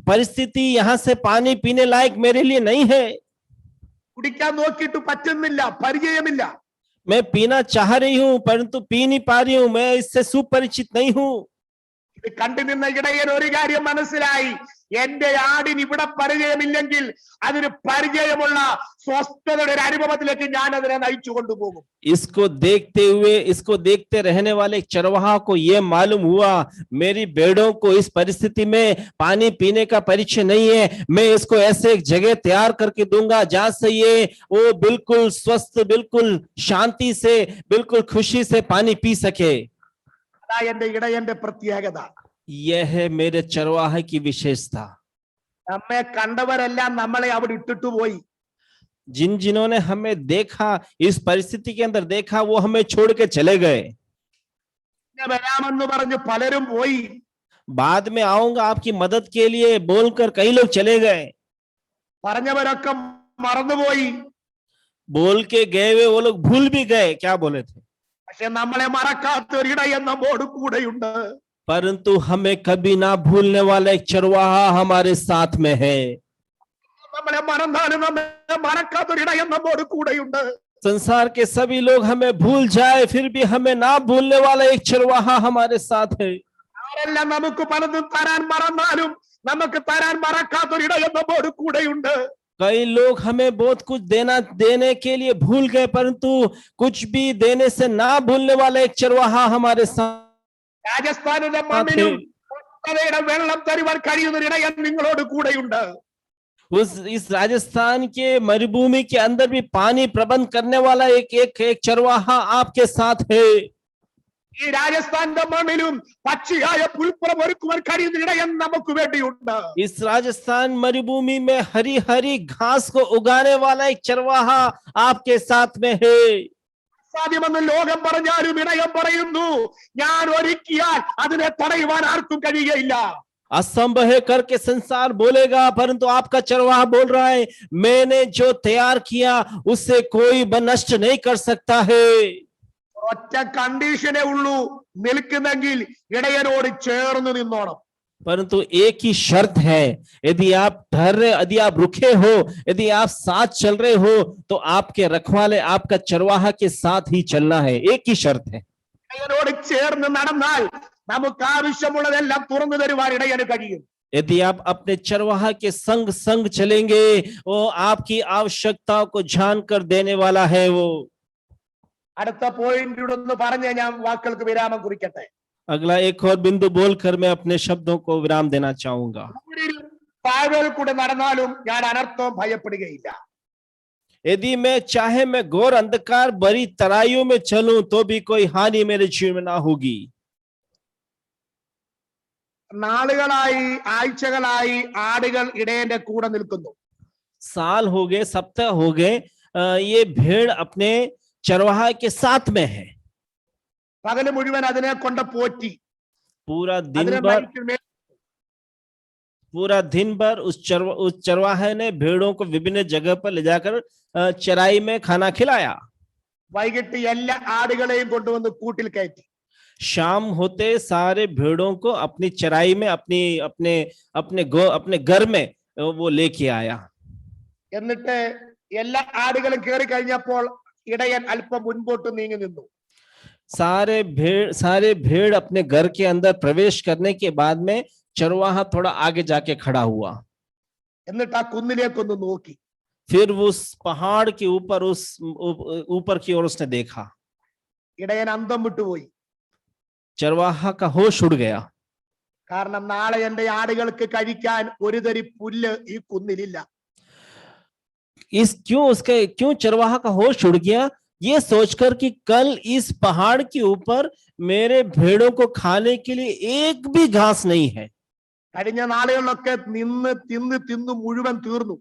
[SPEAKER 3] परिस्थिति यहाँ से पानी पीने लायक मेरे लिए नहीं है.
[SPEAKER 2] കുടിക്കാൻ നോക്കിയിട്ട് പറ്റുന്നില്ല, പരിചയമില്ല.
[SPEAKER 3] मैं पीना चाह रही हूँ परंतु पी नहीं पा रही हूँ, मैं इससे सुपरिचित नहीं हूँ.
[SPEAKER 2] ഇത് കണ്ടു നിന്ന ഇടയൻ ഒരു കാര്യം മനസ്സിലായി, എന്റെ ആടിന് ഇവിടെ പരിചയമില്ലെങ്കിൽ അതിന് പരിചയമുള്ള സ്വസ്ഥതയുടെ ഒരു അനുഭവത്തിലേക്ക് ഞാൻ അതിനെ നയിച്ചു കൊണ്ടുപോകും.
[SPEAKER 3] इसको देखते रहने वाले चरवाहा को ये मालूम हुआ, मेरी भेड़ों को इस परिस्थिति में पानी पीने का परिचय नहीं है, मैं इसको ऐसे एक जगह तैयार करके दूंगा जहां से ये वो बिल्कुल स्वस्थ, बिल्कुल शांति से, बिल्कुल खुशी से पानी पी सके.
[SPEAKER 2] അതാ എന്റെ ഇടയന്റെ പ്രത്യേകത.
[SPEAKER 3] यह है मेरे चरवाहे की विशेषता.
[SPEAKER 2] നമ്മെ കണ്ടവരെല്ലാം നമ്മളെ അവിടെ ഇട്ടിട്ട് പോയി.
[SPEAKER 3] जिन्होंने हमें देखा, इस परिस्थिति के अंदर देखा, वो हमें छोड़ के चले गए.
[SPEAKER 2] വരാമെന്ന് പറഞ്ഞ് പലരും പോയി.
[SPEAKER 3] बाद में आऊंगा आपकी मदद के लिए बोलकर कई लोग चले गए.
[SPEAKER 2] പറഞ്ഞവരൊക്കെ മറന്നുപോയി.
[SPEAKER 3] बोल के गए हुए वो लोग भूल भी गए क्या बोले थे.
[SPEAKER 2] പക്ഷെ നമ്മളെ മറക്കാത്ത ഒരു ഇടയൻ നമ്മോട് കൂടെയുണ്ട്.
[SPEAKER 3] परंतु हमें कभी ना भूलने वाला एक चरवाहा हमारे साथ में है.
[SPEAKER 2] നമ്മളെ മറന്നാലും നമ്മെ മറക്കാത്ത ഒരു ഇടയൻ നമ്മോട് കൂടെയുണ്ട്.
[SPEAKER 3] संसार के सभी लोग हमें भूल जाए फिर भी हमें ना भूलने वाला एक चरवाहा हमारे साथ है.
[SPEAKER 2] ആരെല്ലാം നമുക്ക് പലതും തരാൻ മറന്നാലും നമുക്ക് തരാൻ മറക്കാത്ത ഒരു ഇടയൻ നമ്മോട് കൂടെയുണ്ട്.
[SPEAKER 3] कई लोग हमें बहुत कुछ देने के लिए भूल गए, परंतु कुछ भी देने से ना भूलने वाला एक चरवाहा हमारे साथ.
[SPEAKER 2] രാജസ്ഥാനിലെ മണ്ണിലും സ്വസ്ഥതയുടെ വെള്ളം തരുവാൻ കഴിയുന്ന ഒരു ഇടയൻ നിങ്ങളോട് കൂടെയുണ്ട്.
[SPEAKER 3] इस राजस्थान के मरुभूमि के अंदर भी पानी प्रबंध करने वाला एक चरवाहा आपके साथ है.
[SPEAKER 2] ഈ രാജസ്ഥാന്റെ മണ്ണിലും പച്ചയായ പുൽപ്പുറം ഒരുക്കുവാൻ കഴിയുന്ന ഇടയൻ നമുക്ക് വേണ്ടിയുണ്ട്.
[SPEAKER 3] इस राजस्थान मरुभूमि में हरी हरी घास को उगाने वाला एक चरवाहा आपके साथ में है.
[SPEAKER 2] സാധ്യമെന്ന് ലോകം പറഞ്ഞാലും ഇടയൻ പറയുന്നു, ഞാൻ ഒരുക്കിയാൽ അതിനെ തടയുവാൻ ആർക്കും കഴിയുകയില്ല.
[SPEAKER 3] असंभव है करके संसार बोलेगा, परंतु आपका चरवाहा बोल रहा है, मैंने जो तैयार किया उससे कोई नष्ट नहीं कर सकता है.
[SPEAKER 2] ഒറ്റ കണ്ടീഷനേ ഉള്ളൂ, നിൽക്കുന്നെങ്കിൽ ഇടയനോട് ചേർന്ന് നിന്നോണം.
[SPEAKER 3] परंतु एक ही शर्त है, यदि आप रुके हो, यदि आप साथ चल रहे हो, तो आपके रखवाले, आपका चरवाहा के साथ ही चलना है. एक ही शर्त है.
[SPEAKER 2] ഇടയനോട് ചേർന്ന് നടന്നാൽ നമുക്ക് ആവശ്യമുള്ളതെല്ലാം തുറന്നു തരുവാൻ ഇടയന് കഴിയും.
[SPEAKER 3] यदि आप अपने चरवाहा के संग संग चलेंगे, वो आपकी आवश्यकताओं को जानकर देने वाला है. वो
[SPEAKER 2] അടുത്ത പോയിന്റ് ഒന്ന് പറഞ്ഞ് ഞാൻ വാക്കുകൾക്ക് വിരാമം കുറിക്കട്ടെ.
[SPEAKER 3] अगला एक और बिंदु बोलकर मैं अपने शब्दों को विराम देना चाहूंगा.
[SPEAKER 2] താഴ്വരയിൽ കൂടെ നടന്നാലും ഞാൻ അനർത്ഥം ഭയപ്പെടുകയില്ല.
[SPEAKER 3] यदि मैं चाहे मैं घोर अंधकार भरी तराइयों में चलूं तो भी कोई हानि मेरे जीवन में ना होगी.
[SPEAKER 2] നാളുകളായി ആഴ്ചകളായി ആടുകൾ ഇടയന്റെ കൂടെ നിൽക്കുന്നു.
[SPEAKER 3] साल हो गए, सप्ताह हो गए, ये भेड़ अपने चरवाहा के साथ में है.
[SPEAKER 2] പകല് മുഴുവൻ അതിനെ കൊണ്ട് പോറ്റി
[SPEAKER 3] पूरा
[SPEAKER 2] അതിനെ
[SPEAKER 3] दिन भर उस चरवाहे ने भेड़ों को विभिन्न जगह पर ले जाकर चराई में खाना खिलाया.
[SPEAKER 2] വൈകിട്ട് എല്ലാ ആടുകളെയും കൊണ്ടുവന്ന് കൂട്ടിൽ കയറ്റി.
[SPEAKER 3] शाम होते सारे भेड़ों को अपनी चराई में, अपने घर में वो लेके आया.
[SPEAKER 2] എന്നിട്ട് എല്ലാ ആടുകളും കയറി കഴിഞ്ഞപ്പോൾ ഇടയൻ അല്പം മുൻപോട്ട് നീങ്ങി നിന്നു.
[SPEAKER 3] सारे भेड़ अपने घर के अंदर प्रवेश करने के बाद में चरवाहा थोड़ा आगे जाके खड़ा हुआ.
[SPEAKER 2] എന്നിട്ട് ആ കുന്നിലേക്കൊന്ന് നോക്കി.
[SPEAKER 3] फिर उस पहाड़ के ऊपर की ओर उसने देखा.
[SPEAKER 2] ഇടയൻ അന്തം വിട്ടുപോയി.
[SPEAKER 3] चरवाहा का होश उड़ गया.
[SPEAKER 2] കാരണം നാളെ എന്റെ ആടുകൾക്ക് കഴിക്കാൻ ഒരു തരി പുല്ല് ഈ കുന്നിലില്ല.
[SPEAKER 3] क्यों चरवाहा का होश उड़ गया? ये सोचकर कि कल इस पहाड़ के ऊपर मेरे भेड़ों को खाने के लिए एक भी घास नहीं है.
[SPEAKER 2] കഴിഞ്ഞ നാളുകളിലൊക്കെ നിന്ന് തിന്ന് മുഴുവൻ തീർന്നു.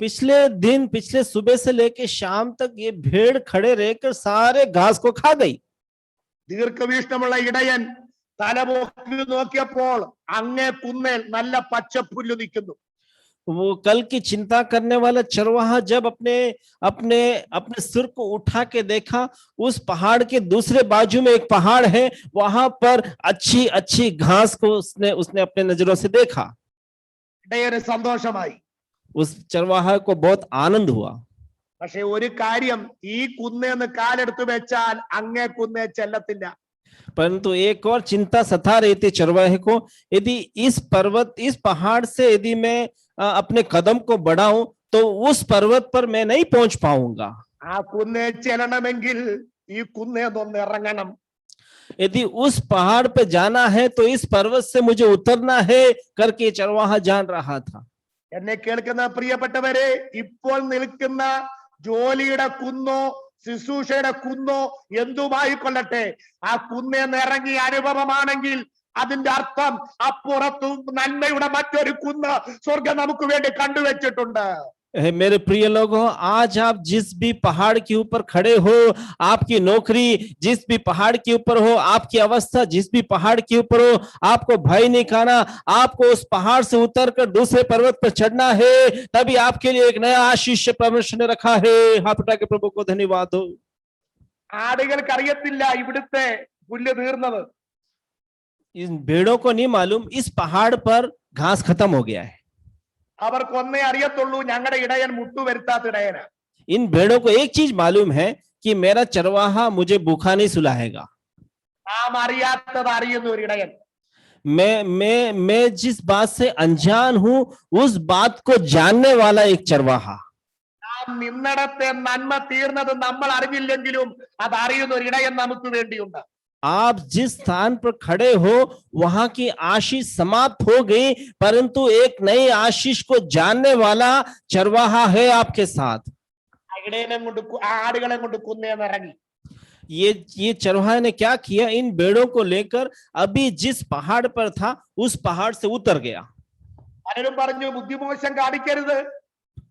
[SPEAKER 3] पिछले सुबह से लेकर शाम तक ये भेड़ खड़े रहकर सारे घास को खा गई.
[SPEAKER 2] ദീർഘവീക്ഷണമുള്ള ഇടയൻ തലപൊക്കി നോക്കിയപ്പോൾ അങ്ങേ കുന്നേൽ നല്ല പച്ചപ്പുല്ല് നിൽക്കുന്നു.
[SPEAKER 3] वो कल की चिंता करने वाला चरवाहा जब अपने सिर को उठा के देखा, उस पहाड़ के दूसरे बाजू में एक पहाड़ है, वहां पर अच्छी घास को उसने अपने नजरों से देखा.
[SPEAKER 2] ഇടയന് സന്തോഷമായി.
[SPEAKER 3] उस चरवाहा को बहुत आनंद हुआ.
[SPEAKER 2] പക്ഷെ ഒരു കാര്യം, ഈ കുന്നേന്ന് കാലെടുത്തു വെച്ചാൽ അങ്ങേ കുന്നേ ചെല്ലത്തില്ല.
[SPEAKER 3] परंतु एक और चिंता सता रही थी चरवाहे को, यदि इस पहाड़ से यदि मैं अपने कदम को बढ़ाऊं तो उस पर्वत पर मैं नहीं पहुंच पाऊंगा.
[SPEAKER 2] ആ കുന്നേ ചെല്ലണമെങ്കിൽ ഈ കുന്നേന്നൊന്ന് ഇറങ്ങണം.
[SPEAKER 3] यदि उस पहाड़ पे जाना है तो इस पर्वत से मुझे उतरना है करके चरवाहा जान रहा था.
[SPEAKER 2] എന്നെ കേൾക്കുന്ന പ്രിയപ്പെട്ടവരെ, ഇപ്പോൾ നിൽക്കുന്ന ജോലിയുടെ കുന്നോ ശുശ്രൂഷയുടെ കുന്നോ എന്തുമായി കൊള്ളട്ടെ, ആ കുന്നേന്ന് ഇറങ്ങിയ അനുഭവമാണെങ്കിൽ അതിന്റെ അർത്ഥം അപ്പുറത്തും നന്മയുടെ മറ്റൊരു കുന്ന് സ്വർഗം നമുക്ക് വേണ്ടി കണ്ടുവച്ചിട്ടുണ്ട്.
[SPEAKER 3] मेरे प्रिय लोगों, आज आप जिस भी पहाड़ के ऊपर खड़े हो, आपकी नौकरी जिस भी पहाड़ के ऊपर हो, आपकी अवस्था जिस भी पहाड़ के ऊपर हो, आपको भय नहीं खाना. आपको उस पहाड़ से उतरकर दूसरे पर्वत पर चढ़ना है. तभी आपके लिए एक नया आशीष परमेश्वर ने रखा है. हाथ उठा के प्रभु को धन्यवाद हो.
[SPEAKER 2] ആടുകൾക്ക് അറിയത്തില്ല ഇവിടുത്തെ പുല്ല് തീർന്നത്.
[SPEAKER 3] इन भेड़ों को नहीं मालूम इस पहाड़ पर घास खत्म हो गया है.
[SPEAKER 2] അവർക്ക് ഒന്നേ അറിയത്തുള്ളൂ, ഞങ്ങളുടെ ഇടയൻ മുട്ടുവരുത്താത്ത ഇടയനാ.
[SPEAKER 3] इन भेड़ों को एक चीज मालूम है कि मेरा चरवाहा मुझे भूखा नहीं सुलाएगा.
[SPEAKER 2] നാം അറിയാത്തത് അറിയുന്ന ഒരു ഇടയൻ.
[SPEAKER 3] मैं जिस बात से अनजान हूं उस बात को जानने वाला एक चरवाहा.
[SPEAKER 2] നാം നിന്നിടത്തെ നന്മ തീർന്നത് നമ്മൾ അറിഞ്ഞില്ലെങ്കിലും അത് അറിയുന്ന ഒരു ഇടയൻ നമുക്ക് വേണ്ടിയുണ്ട്.
[SPEAKER 3] आप जिस स्थान पर खड़े हो वहां की आशीष समाप्त हो गई, परंतु एक नई आशीष को जानने वाला चरवाहा है आपके साथ.
[SPEAKER 2] ഇടയനെ കൊണ്ട് ആടുകളെ കൊണ്ട് കുന്നേന്ന് ഇറങ്ങി.
[SPEAKER 3] ये चरवाहा ने क्या किया, इन भेड़ों को लेकर अभी जिस पहाड़ पर था उस पहाड़ से उतर गया।
[SPEAKER 2] പലരും പറഞ്ഞു ബുദ്ധിമോശം കാണിക്കരുത്,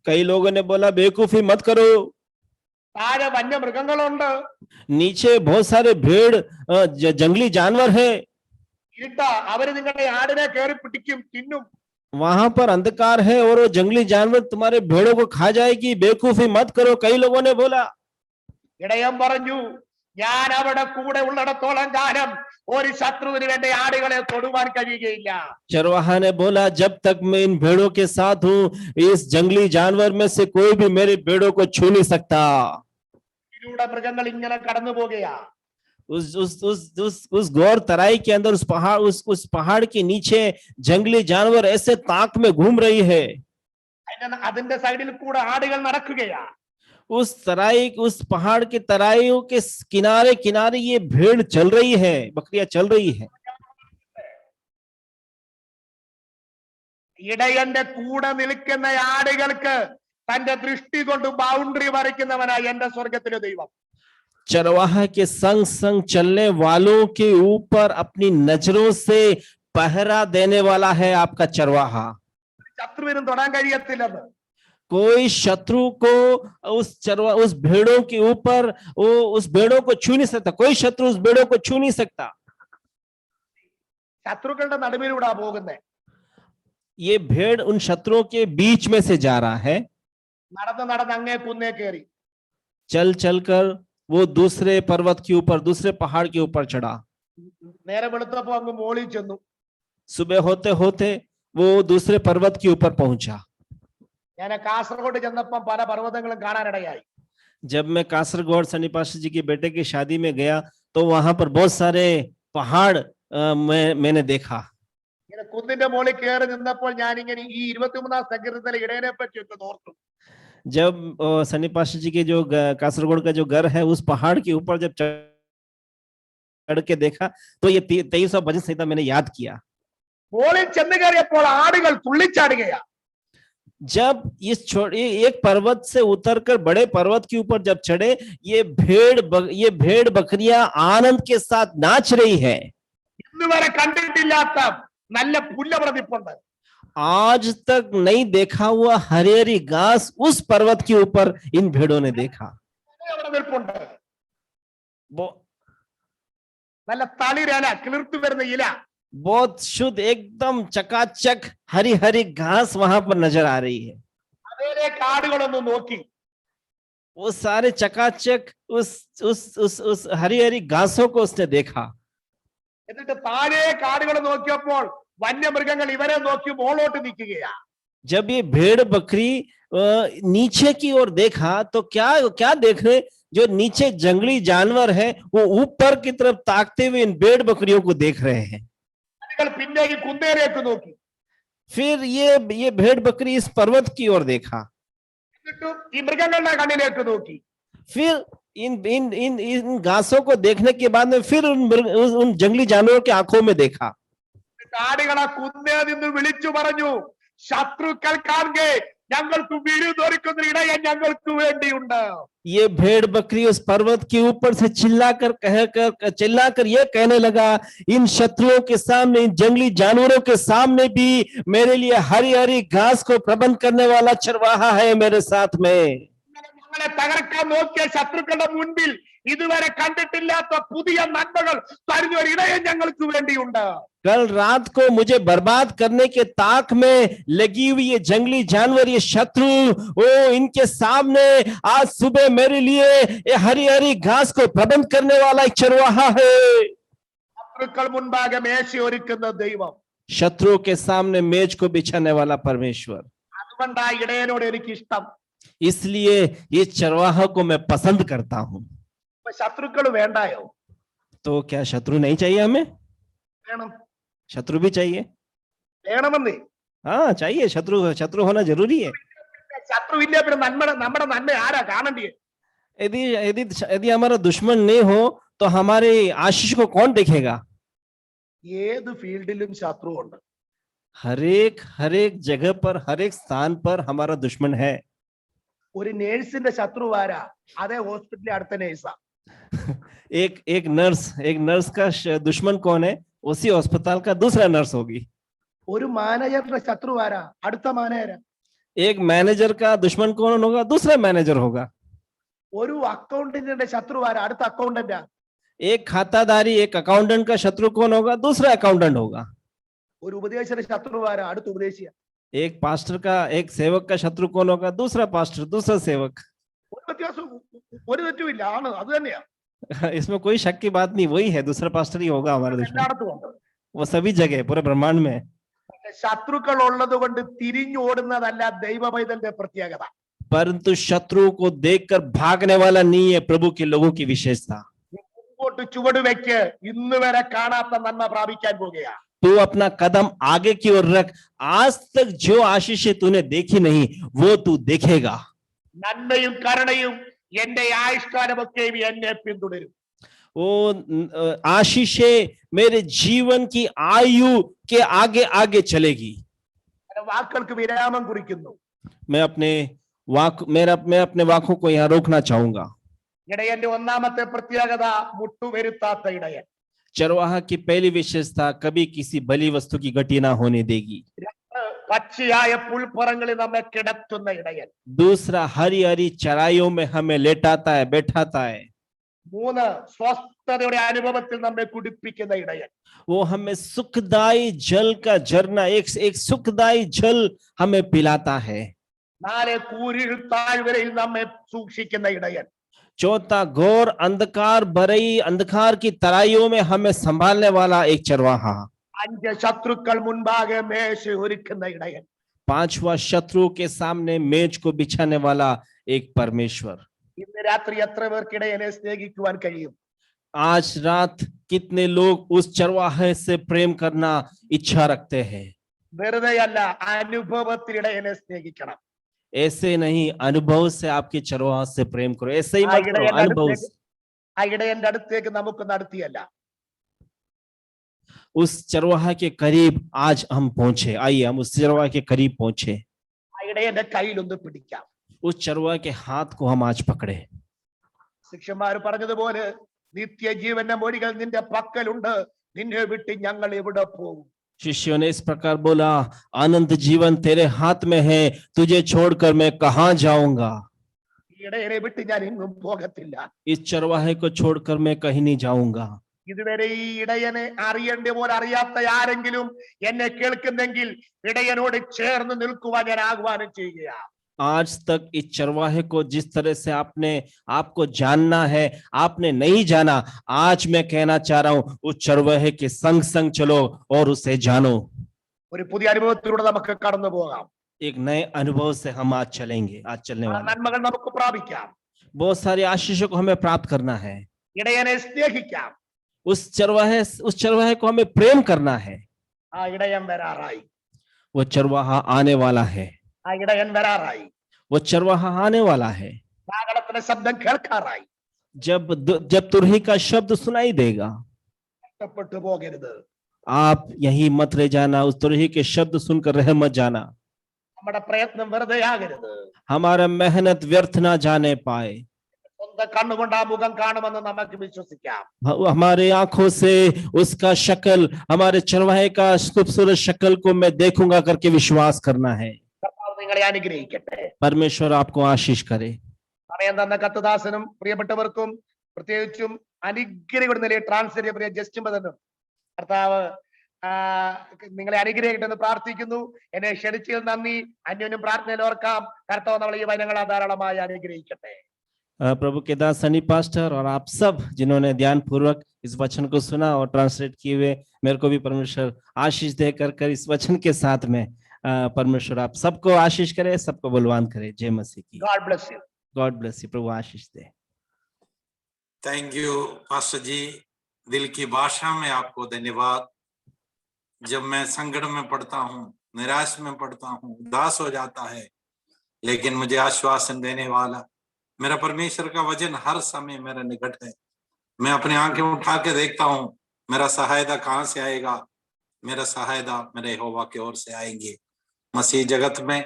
[SPEAKER 3] कई लोगों ने बोला बेवकूफी मत करो,
[SPEAKER 2] താഴെ വന്യമൃഗങ്ങളുണ്ട്,
[SPEAKER 3] नीचे बहुत सारे भेड़ जंगली जानवर है,
[SPEAKER 2] ഇരുട്ട അവര് നിങ്ങളുടെ ആടിനെ കയറി പിടിക്കും തിന്നും.
[SPEAKER 3] वहां पर अंधकार है और वो जंगली जानवर तुम्हारे भेड़ों को खा जाएगी, बेवकूफी मत करो, कई लोगों ने बोला।
[SPEAKER 2] ഇടയൻ പറഞ്ഞു ഞാൻ അവിടെ കൂടെ ഉള്ളിടത്തോളം കാലം ഒരു ശത്രുവിന് വേണ്ടി ആടുകളെ തൊടുവാൻ കഴിയുകയില്ല.
[SPEAKER 3] चरवाहा ने बोला जब तक मैं इन भेड़ों के साथ हूं, इस जंगली जानवर में से कोई भी मेरे भेड़ों को छू नहीं सकता।
[SPEAKER 2] ഇതിലൂടെ മൃഗങ്ങൾ ഇങ്ങനെ കടന്നു പോകുകയാ.
[SPEAKER 3] उस घोर तराई के अंदर उस पहाड़ के नीचे जंगली जानवर ऐसे ताक में घूम रही है।
[SPEAKER 2] അതിന്റെ സൈഡിൽ കൂടെ ആടുകൾ നടക്കുകയാ.
[SPEAKER 3] उस पहाड़ के तराइयों के किनारे किनारे ये भेड़ चल रही है, बकरियां चल रही है।
[SPEAKER 2] ഇടയന്റെ കൂടെ നിൽക്കുന്ന ആടുകൾക്ക് തന്റെ ദൃഷ്ടി കൊണ്ട് ബൗണ്ടറി വരയ്ക്കുന്നവനായ എന്റെ സ്വർഗത്തിലെ ദൈവം.
[SPEAKER 3] चरवाहा के संग संग चलने वालों के ऊपर अपनी नजरों से पहरा देने वाला है आपका चरवाहा।
[SPEAKER 2] ശത്രുവിനും തൊടാൻ കഴിയത്തില്ലെന്ന്.
[SPEAKER 3] कोई शत्रु को उस भेड़ों के ऊपर वो उस भेड़ों को छू नहीं सकता, कोई शत्रु उस भेड़ों को छू नहीं सकता।
[SPEAKER 2] ശത്രുക്കളുടെ നടുവിലൂടെ പോകുന്നേ.
[SPEAKER 3] ये भेड़ उन शत्रुओं के बीच में से जा रहा है।
[SPEAKER 2] നടന്ന് നടന്ന് അങ്ങേ കുന്നേ കയറി.
[SPEAKER 3] चल चलकर वो दूसरे पर्वत के ऊपर, दूसरे पहाड़ के ऊपर चढ़ा।
[SPEAKER 2] നേരെ വെളുത്തപ്പോ അങ്ങ് മോളിൽ ചെന്നു.
[SPEAKER 3] सुबह होते होते वो दूसरे पर्वत के ऊपर पहुंचा।
[SPEAKER 2] ഞാൻ കാസർഗോഡ് ചെന്നപ്പം പല പർവ്വതങ്ങളും കാണാനിടയായി.
[SPEAKER 3] जब मैं कासरगोड सनी पास्टर जी के बेटे की शादी में गया तो वहां पर बहुत सारे पहाड़ मैंने देखा।
[SPEAKER 2] ഇങ്ങനെ കുന്നിന്റെ മുകളിൽ കയറി നിന്നപ്പോൾ ഞാനിങ്ങനെ ഈ 23-ാം സങ്കീർത്തനത്തിലെ ഇടയനെ പറ്റി ഒന്ന് ഓർത്തു.
[SPEAKER 3] जब सनी पास्टर जी के जो कासरगोड का जो घर है उस पहाड़ के ऊपर जब चढ़ के देखा तो ये 23वां भजन संहिता मैंने याद किया।
[SPEAKER 2] മുകളിൽ ചെന്ന് കയറിയപ്പോൾ ആടുകൾ തുള്ളിച്ചാടുകയാ.
[SPEAKER 3] जब एक पर्वत से उतरकर बड़े पर्वत के ऊपर जब चढ़े, ये भेड़ बकरियां आनंद के साथ नाच रही है।
[SPEAKER 2] ഇന്നുവരെ കണ്ടിട്ടില്ലാത്ത നല്ല പുല്ലപ്രതിപ്പുണ്ട്.
[SPEAKER 3] आज तक नहीं देखा हुआ हरी हरी घास उस पर्वत के ऊपर इन भेड़ों ने देखा।
[SPEAKER 2] അവിടെ നിൽപ്പുണ്ട്. നല്ല തളിരില, കിളിർത്തു വരുന്ന ഇല.
[SPEAKER 3] बहुत शुद्ध एकदम चकाचक हरी हरी घास वहां पर नजर आ रही है।
[SPEAKER 2] അതിലേക്ക് ആടുകളൊന്ന് നോക്കി.
[SPEAKER 3] वो सारे चकाचक उस हरी हरी घासों को उसने देखा।
[SPEAKER 2] എന്നിട്ട് താഴേക്ക് ആടുകൾ നോക്കിയപ്പോൾ വന്യമൃഗങ്ങൾ ഇവരെ നോക്കി മോളോട്ട് നിൽക്കുകയാ.
[SPEAKER 3] जब ये भेड़ बकरी नीचे की ओर देखा तो क्या देख रहे, जो नीचे जंगली जानवर है वो ऊपर की तरफ ताकते हुए इन भेड़ बकरियों को देख रहे हैं।
[SPEAKER 2] പിന്നേക്ക് കുന്നേലേക്ക് നോക്കി.
[SPEAKER 3] फिर ये भेड़ बकरी इस पर्वत की ओर देखा।
[SPEAKER 2] എന്നിട്ടും ഈ മൃഗങ്ങളുടെ കണ്ണിലേക്ക് നോക്കി.
[SPEAKER 3] फिर इन घासों को देखने के बाद में फिर उन जंगली जानवरों की आंखों में देखा।
[SPEAKER 2] ആടുകളെ കുന്നേ നിന്ന് വിളിച്ചു പറഞ്ഞു, ശത്രുക്കൾ കാണെ ഞങ്ങൾക്ക് വിഴുതൊരുക്കുന്ന ഇടയൻ ഞങ്ങൾക്ക് വേണ്ടിയുണ്ട്.
[SPEAKER 3] ये भेड़ बकरी उस पर्वत के ऊपर से चिल्लाकर ये कहने लगा, इन शत्रुओं के सामने, इन जंगली जानवरों के सामने भी मेरे लिए हरी हरी घास को प्रबंध करने वाला चरवाहा है मेरे साथ में।
[SPEAKER 2] ഞങ്ങളെ തകർക്കാൻ നോക്കിയ ശത്രുക്കളുടെ മുൻപിൽ ഇതുവരെ കണ്ടിട്ടില്ലാത്ത പുതിയ നന്മകൾ തരുന്ന ഒരു ഇടയൻ ഞങ്ങൾക്ക് വേണ്ടിയുണ്ട്.
[SPEAKER 3] कल रात को मुझे बर्बाद करने के ताक में लगी हुई ये जंगली जानवर, ये शत्रु, इनके सामने आज सुबह मेरे लिए ये हरी हरी घास को प्रबंध करने वाला एक चरवाहा है।
[SPEAKER 2] ശത്രുക്കൾ മുൻപാകെ മേശ ഒരുക്കുന്ന ദൈവം.
[SPEAKER 3] शत्रुओं के सामने मेज को बिछाने वाला परमेश्वर।
[SPEAKER 2] അതുകൊണ്ടാ ഇടയനോട് എനിക്ക് ഇഷ്ടം.
[SPEAKER 3] इसलिए ये चरवाहा को मैं पसंद करता हूं।
[SPEAKER 2] ശത്രുക്കൾ വേണ്ടായോ?
[SPEAKER 3] तो क्या शत्रु नहीं चाहिए हमें?
[SPEAKER 2] വേണം.
[SPEAKER 3] शत्रु भी चाहिए।
[SPEAKER 2] വേണമെന്നേ.
[SPEAKER 3] हाँ चाहिए, शत्रु होना जरूरी है।
[SPEAKER 2] ശത്രു ഇല്ല പിന്നെ നമ്മുടെ നന്മ ആരാ കാണണ്ടേ?
[SPEAKER 3] यदि हमारा दुश्मन नहीं हो तो हमारे आशीष को कौन देखेगा?
[SPEAKER 2] ഏത് ഫീൽഡിലും ശത്രുവുണ്ട്.
[SPEAKER 3] हर एक जगह पर, हर एक स्थान पर हमारा दुश्मन है।
[SPEAKER 2] ഒരു നേഴ്സിന്റെ ശത്രു ആരാ? അതേ ഹോസ്പിറ്റലിലെ അടുത്ത നേഴ്സാ.
[SPEAKER 3] एक नर्स का दुश्मन कौन है? उसी अस्पताल का दूसरा नर्स होगी।
[SPEAKER 2] ഒരു മാനേജറുടെ ശത്രു ആരാ? അടുത്ത മാനേജർ.
[SPEAKER 3] एक मैनेजर का दुश्मन कौन होगा? दूसरा मैनेजर होगा।
[SPEAKER 2] ഒരു അക്കൗണ്ടന്റിന്റെ ശത്രു ആരാ? അടുത്ത അക്കൗണ്ടന്റാ.
[SPEAKER 3] एक खाताधारी, एक अकाउंटेंट का शत्रु कौन होगा? दूसरा अकाउंटेंट होगा।
[SPEAKER 2] ഒരു ഉപദേശയുടെ ശത്രു ആരാ? അടുത്ത ഉപദേശിയാ.
[SPEAKER 3] एक पास्टर का, एक सेवक का शत्रु कौन होगा? दूसरा पास्टर, दूसरा सेवक।
[SPEAKER 2] ഒരു വ്യത്യാസം ഒരു തെറ്റുമില്ല, ആണ് അത് തന്നെയാ.
[SPEAKER 3] इसमें कोई शक की बात नहीं, वही है, दूसरा पास्टर ही होगा हमारा दुश्मन।
[SPEAKER 2] എല്ലായിടത്തും ഉണ്ട്.
[SPEAKER 3] वो सभी जगह, पूरे ब्रह्मांड में।
[SPEAKER 2] ശത്രുക്കൾ ഉള്ളത് കൊണ്ട് തിരിഞ്ഞോടുന്നതല്ല ദൈവ പൈതലിന്റെ പ്രത്യേകത.
[SPEAKER 3] परंतु शत्रुओं को देखकर भागने वाला नहीं है प्रभु के लोगों की विशेषता।
[SPEAKER 2] മുമ്പോട്ട് ചുവട് വെക്ക്, ഇന്ന് വരെ കാണാത്ത നന്മ പ്രാപിക്കാൻ പോകുകയാ.
[SPEAKER 3] तू अपना कदम आगे की ओर रख, आज तक जो आशीषें तूने देखी नहीं वो तू देखेगा।
[SPEAKER 2] നന്മയും കരുണയും എന്റെ ആയുഷ്കാലമൊക്കെയും എന്നെ പിന്തുടരും.
[SPEAKER 3] वो आशीषें मेरे जीवन की आयु के आगे आगे चलेगी।
[SPEAKER 2] എന്റെ വാക്കുകൾക്ക് വിരാമം കുറിക്കുന്നു.
[SPEAKER 3] मैं अपने वाकों को यहाँ रोकना चाहूंगा।
[SPEAKER 2] ഇടയന്റെ ഒന്നാമത്തെ പ്രത്യേകത മുട്ടുവരുത്താത്ത ഇടയൻ.
[SPEAKER 3] चरवाहा की पहली विशेषता कभी किसी बलि वस्तु की घटी ना होने देगी।
[SPEAKER 2] പച്ചയായ പുൽപ്പുറങ്ങളിൽ നമ്മെ കിടത്തുന്ന ഇടയൻ.
[SPEAKER 3] दूसरा, हरी हरी चराइयों में हमें लेटाता है, बैठाता है।
[SPEAKER 2] മൂന്ന്, സ്വസ്ഥതയുടെ അനുഭവത്തിൽ നമ്മെ കുടിപ്പിക്കുന്ന ഇടയൻ.
[SPEAKER 3] वो हमें सुखदाई जल का झरना, एक सुखदाई जल हमें पिलाता है।
[SPEAKER 2] നാല്, കൂരിൽ താഴ്വരയിൽ നമ്മെ സൂക്ഷിക്കുന്ന ഇടയൻ.
[SPEAKER 3] चौथा, घोर अंधकार भरी अंधकार की तराइयों में हमें संभालने वाला एक चरवाहा।
[SPEAKER 2] അഞ്ച്, ശത്രുക്കൾ മുൻപാകെ മേശ ഒരുക്കുന്ന ഇടയൻ.
[SPEAKER 3] पांचवा, शत्रु के सामने मेज को बिछाने वाला एक परमेश्वर।
[SPEAKER 2] ഇന്ന് രാത്രി എത്ര പേർക്ക് ഇടയനെ സ്നേഹിക്കുവാൻ കഴിയും?
[SPEAKER 3] आज रात कितने लोग उस चरवाहे से प्रेम करना इच्छा रखते हैं?
[SPEAKER 2] വെറുതെയല്ല, അനുഭവത്തിൽ ഇടയനെ സ്നേഹിക്കണം.
[SPEAKER 3] ऐसे नहीं, अनुभव से आपके चरवाहा से प्रेम करो। ऐसे ही मत करो, अनुभव से।
[SPEAKER 2] ആ ഇടയന്റെ അടുത്തേക്ക് നമുക്ക് നടത്തിയല്ല.
[SPEAKER 3] उस चरवाहा के करीब आज हम पहुंचे। आइए हम उस चरवाहा के करीब पहुंचे।
[SPEAKER 2] ആ ഇടയന്റെ കയ്യിലൊന്ന് പിടിക്കാം.
[SPEAKER 3] उस चरवाहे के हाथ को हम आज पकड़े।
[SPEAKER 2] ശിഷ്യന്മാർ പറഞ്ഞതുപോലെ നിത്യജീവന്റെ മൊഴികൾ നിന്റെ പക്കലുണ്ട്, നിന്നെ വിട്ട് ഞങ്ങൾ എവിടെ പോകും?
[SPEAKER 3] शिष्यों ने इस प्रकार बोला, अनंत जीवन तेरे हाथ में है, तुझे छोड़कर मैं कहां जाऊंगा?
[SPEAKER 2] ഈ ഇടയനെ വിട്ട് ഞാൻ എങ്ങും പോകത്തില്ല.
[SPEAKER 3] इस चरवाहे को छोड़कर मैं कहीं नहीं जाऊंगा।
[SPEAKER 2] ഇതുവരെ ഈ ഇടയനെ അറിയേണ്ട പോലെ അറിയാത്ത ആരെങ്കിലും എന്നെ കേൾക്കുന്നെങ്കിൽ ഇടയനോട് ചേർന്ന് നിൽക്കുവാൻ ഞാൻ ആഹ്വാനം ചെയ്യുകയാണ്.
[SPEAKER 3] आज तक इस चरवाहे को जिस तरह से आपको जानना है, आपने नहीं जाना, आज मैं कहना चाह रहा हूं, उस चरवाहे के संग संग चलो और उसे जानो।
[SPEAKER 2] ഒരു പുതിയ അനുഭവത്തിലൂടെ നമുക്ക് കടന്നു പോകാം.
[SPEAKER 3] एक नए अनुभव से हम आज चलेंगे, आज चलने
[SPEAKER 2] ആ
[SPEAKER 3] वाले
[SPEAKER 2] നന്മകൾ നമുക്ക് പ്രാപിക്കാം.
[SPEAKER 3] बहुत सारे आशीषों को हमें प्राप्त करना है।
[SPEAKER 2] ഇടയനെ സ്നേഹിക്കാം.
[SPEAKER 3] उस चरवाहे को हमें प्रेम करना है।
[SPEAKER 2] ആ ഇടയൻ വരാറായി.
[SPEAKER 3] वो चरवाहा आने वाला है।
[SPEAKER 2] ആ ഇടയൻ വരാറായി.
[SPEAKER 3] वो चरवाहा आने वाला है।
[SPEAKER 2] കാഹളത്തിന്റെ ശബ്ദം കേൾക്കാറായി.
[SPEAKER 3] जब तुरही का शब्द सुनाई देगा,
[SPEAKER 2] കഷ്ടപ്പെട്ടു പോകരുത്.
[SPEAKER 3] आप यही मत रह जाना, उस तुरही के शब्द सुनकर रह मत जाना।
[SPEAKER 2] നമ്മുടെ പ്രയത്നം വെറുതെയാകരുത്.
[SPEAKER 3] हमारा मेहनत व्यर्थ ना जाने पाए।
[SPEAKER 2] സ്വന്തം കണ്ണുകൊണ്ട് ആ മുഖം കാണുമെന്ന് നമുക്ക് വിശ്വസിക്കാം.
[SPEAKER 3] हमारे आंखों से उसका शक्ल, हमारे चरवाहे का खूबसूरत शक्ल को मैं देखूंगा करके विश्वास करना है।
[SPEAKER 2] കർത്താവ് നിങ്ങളെ അനുഗ്രഹിക്കട്ടെ.
[SPEAKER 3] परमेश्वर आपको आशीष करे।
[SPEAKER 2] സമയം തന്ന കത്തുദാസനും പ്രിയപ്പെട്ടവർക്കും പ്രത്യേകിച്ചും അനുഗ്രഹിക്കുന്ന നിലയിൽ ട്രാൻസ്ലേറ്റ് പ്രിയ ജസ്റ്റിൻ ബദനും കർത്താവ് നിങ്ങളെ അനുഗ്രഹിക്കട്ടെ എന്ന് പ്രാർത്ഥിക്കുന്നു. എന്നെ ക്ഷണിച്ചതിൽ നന്ദി. അന്യോന്യം പ്രാർത്ഥനയിൽ ഓർക്കാം. കർത്താവ് നമ്മളെ ഈ വചനങ്ങളെ ധാരാളമായി അനുഗ്രഹിക്കട്ടെ.
[SPEAKER 3] प्रभु के दास सनी पास्टर और आप सब जिन्होंने ध्यान पूर्वक इस वचन को सुना और ट्रांसलेट किए हुए, मेरे को भी परमेश्वर आशीष देकर कर इस वचन के साथ में परमेश्वर आप सबको आशीष करे, सबको बलवान करे। जय मसीह की।
[SPEAKER 2] God bless you.
[SPEAKER 3] God bless you. प्रभु आशीष दे।
[SPEAKER 1] थैंक यू पास्टर जी, दिल की भाषा में आपको धन्यवाद। जब मैं संकट में पड़ता हूँ, निराश में पड़ता हूँ, उदास हो जाता है, लेकिन मुझे आश्वासन देने वाला मेरा परमेश्वर का वचन हर समय मेरे निकट है। मैं अपनी आंखें उठा के देखता हूँ, मेरा सहायता कहाँ से आएगा? मेरा सहायता मेरे यहोवा की ओर से आएंगे। मसीह जगत में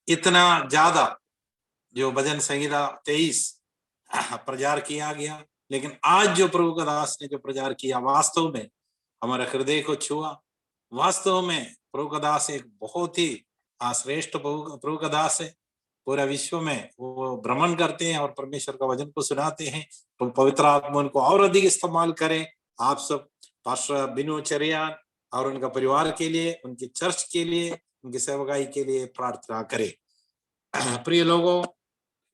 [SPEAKER 1] इतना ज्यादा जो भजन संहिता 23 प्रचार किया गया, लेकिन आज जो प्रभु का दास ने जो प्रचार किया वास्तव में हमारे हृदय को छुआ। वास्तव में प्रभु का दास एक बहुत ही श्रेष्ठ प्रभु का दास है। पूरा विश्व में वो भ्रमण करते हैं और परमेश्वर का वचन को सुनाते हैं। तो पवित्र आत्मा उनको और अधिक इस्तेमाल करें। आप सब पास्टर बिनु चरियान और उनका परिवार के लिए, उनकी चर्च के लिए, उनकी सेवकाई के लिए प्रार्थना करें। प्रिय लोगों,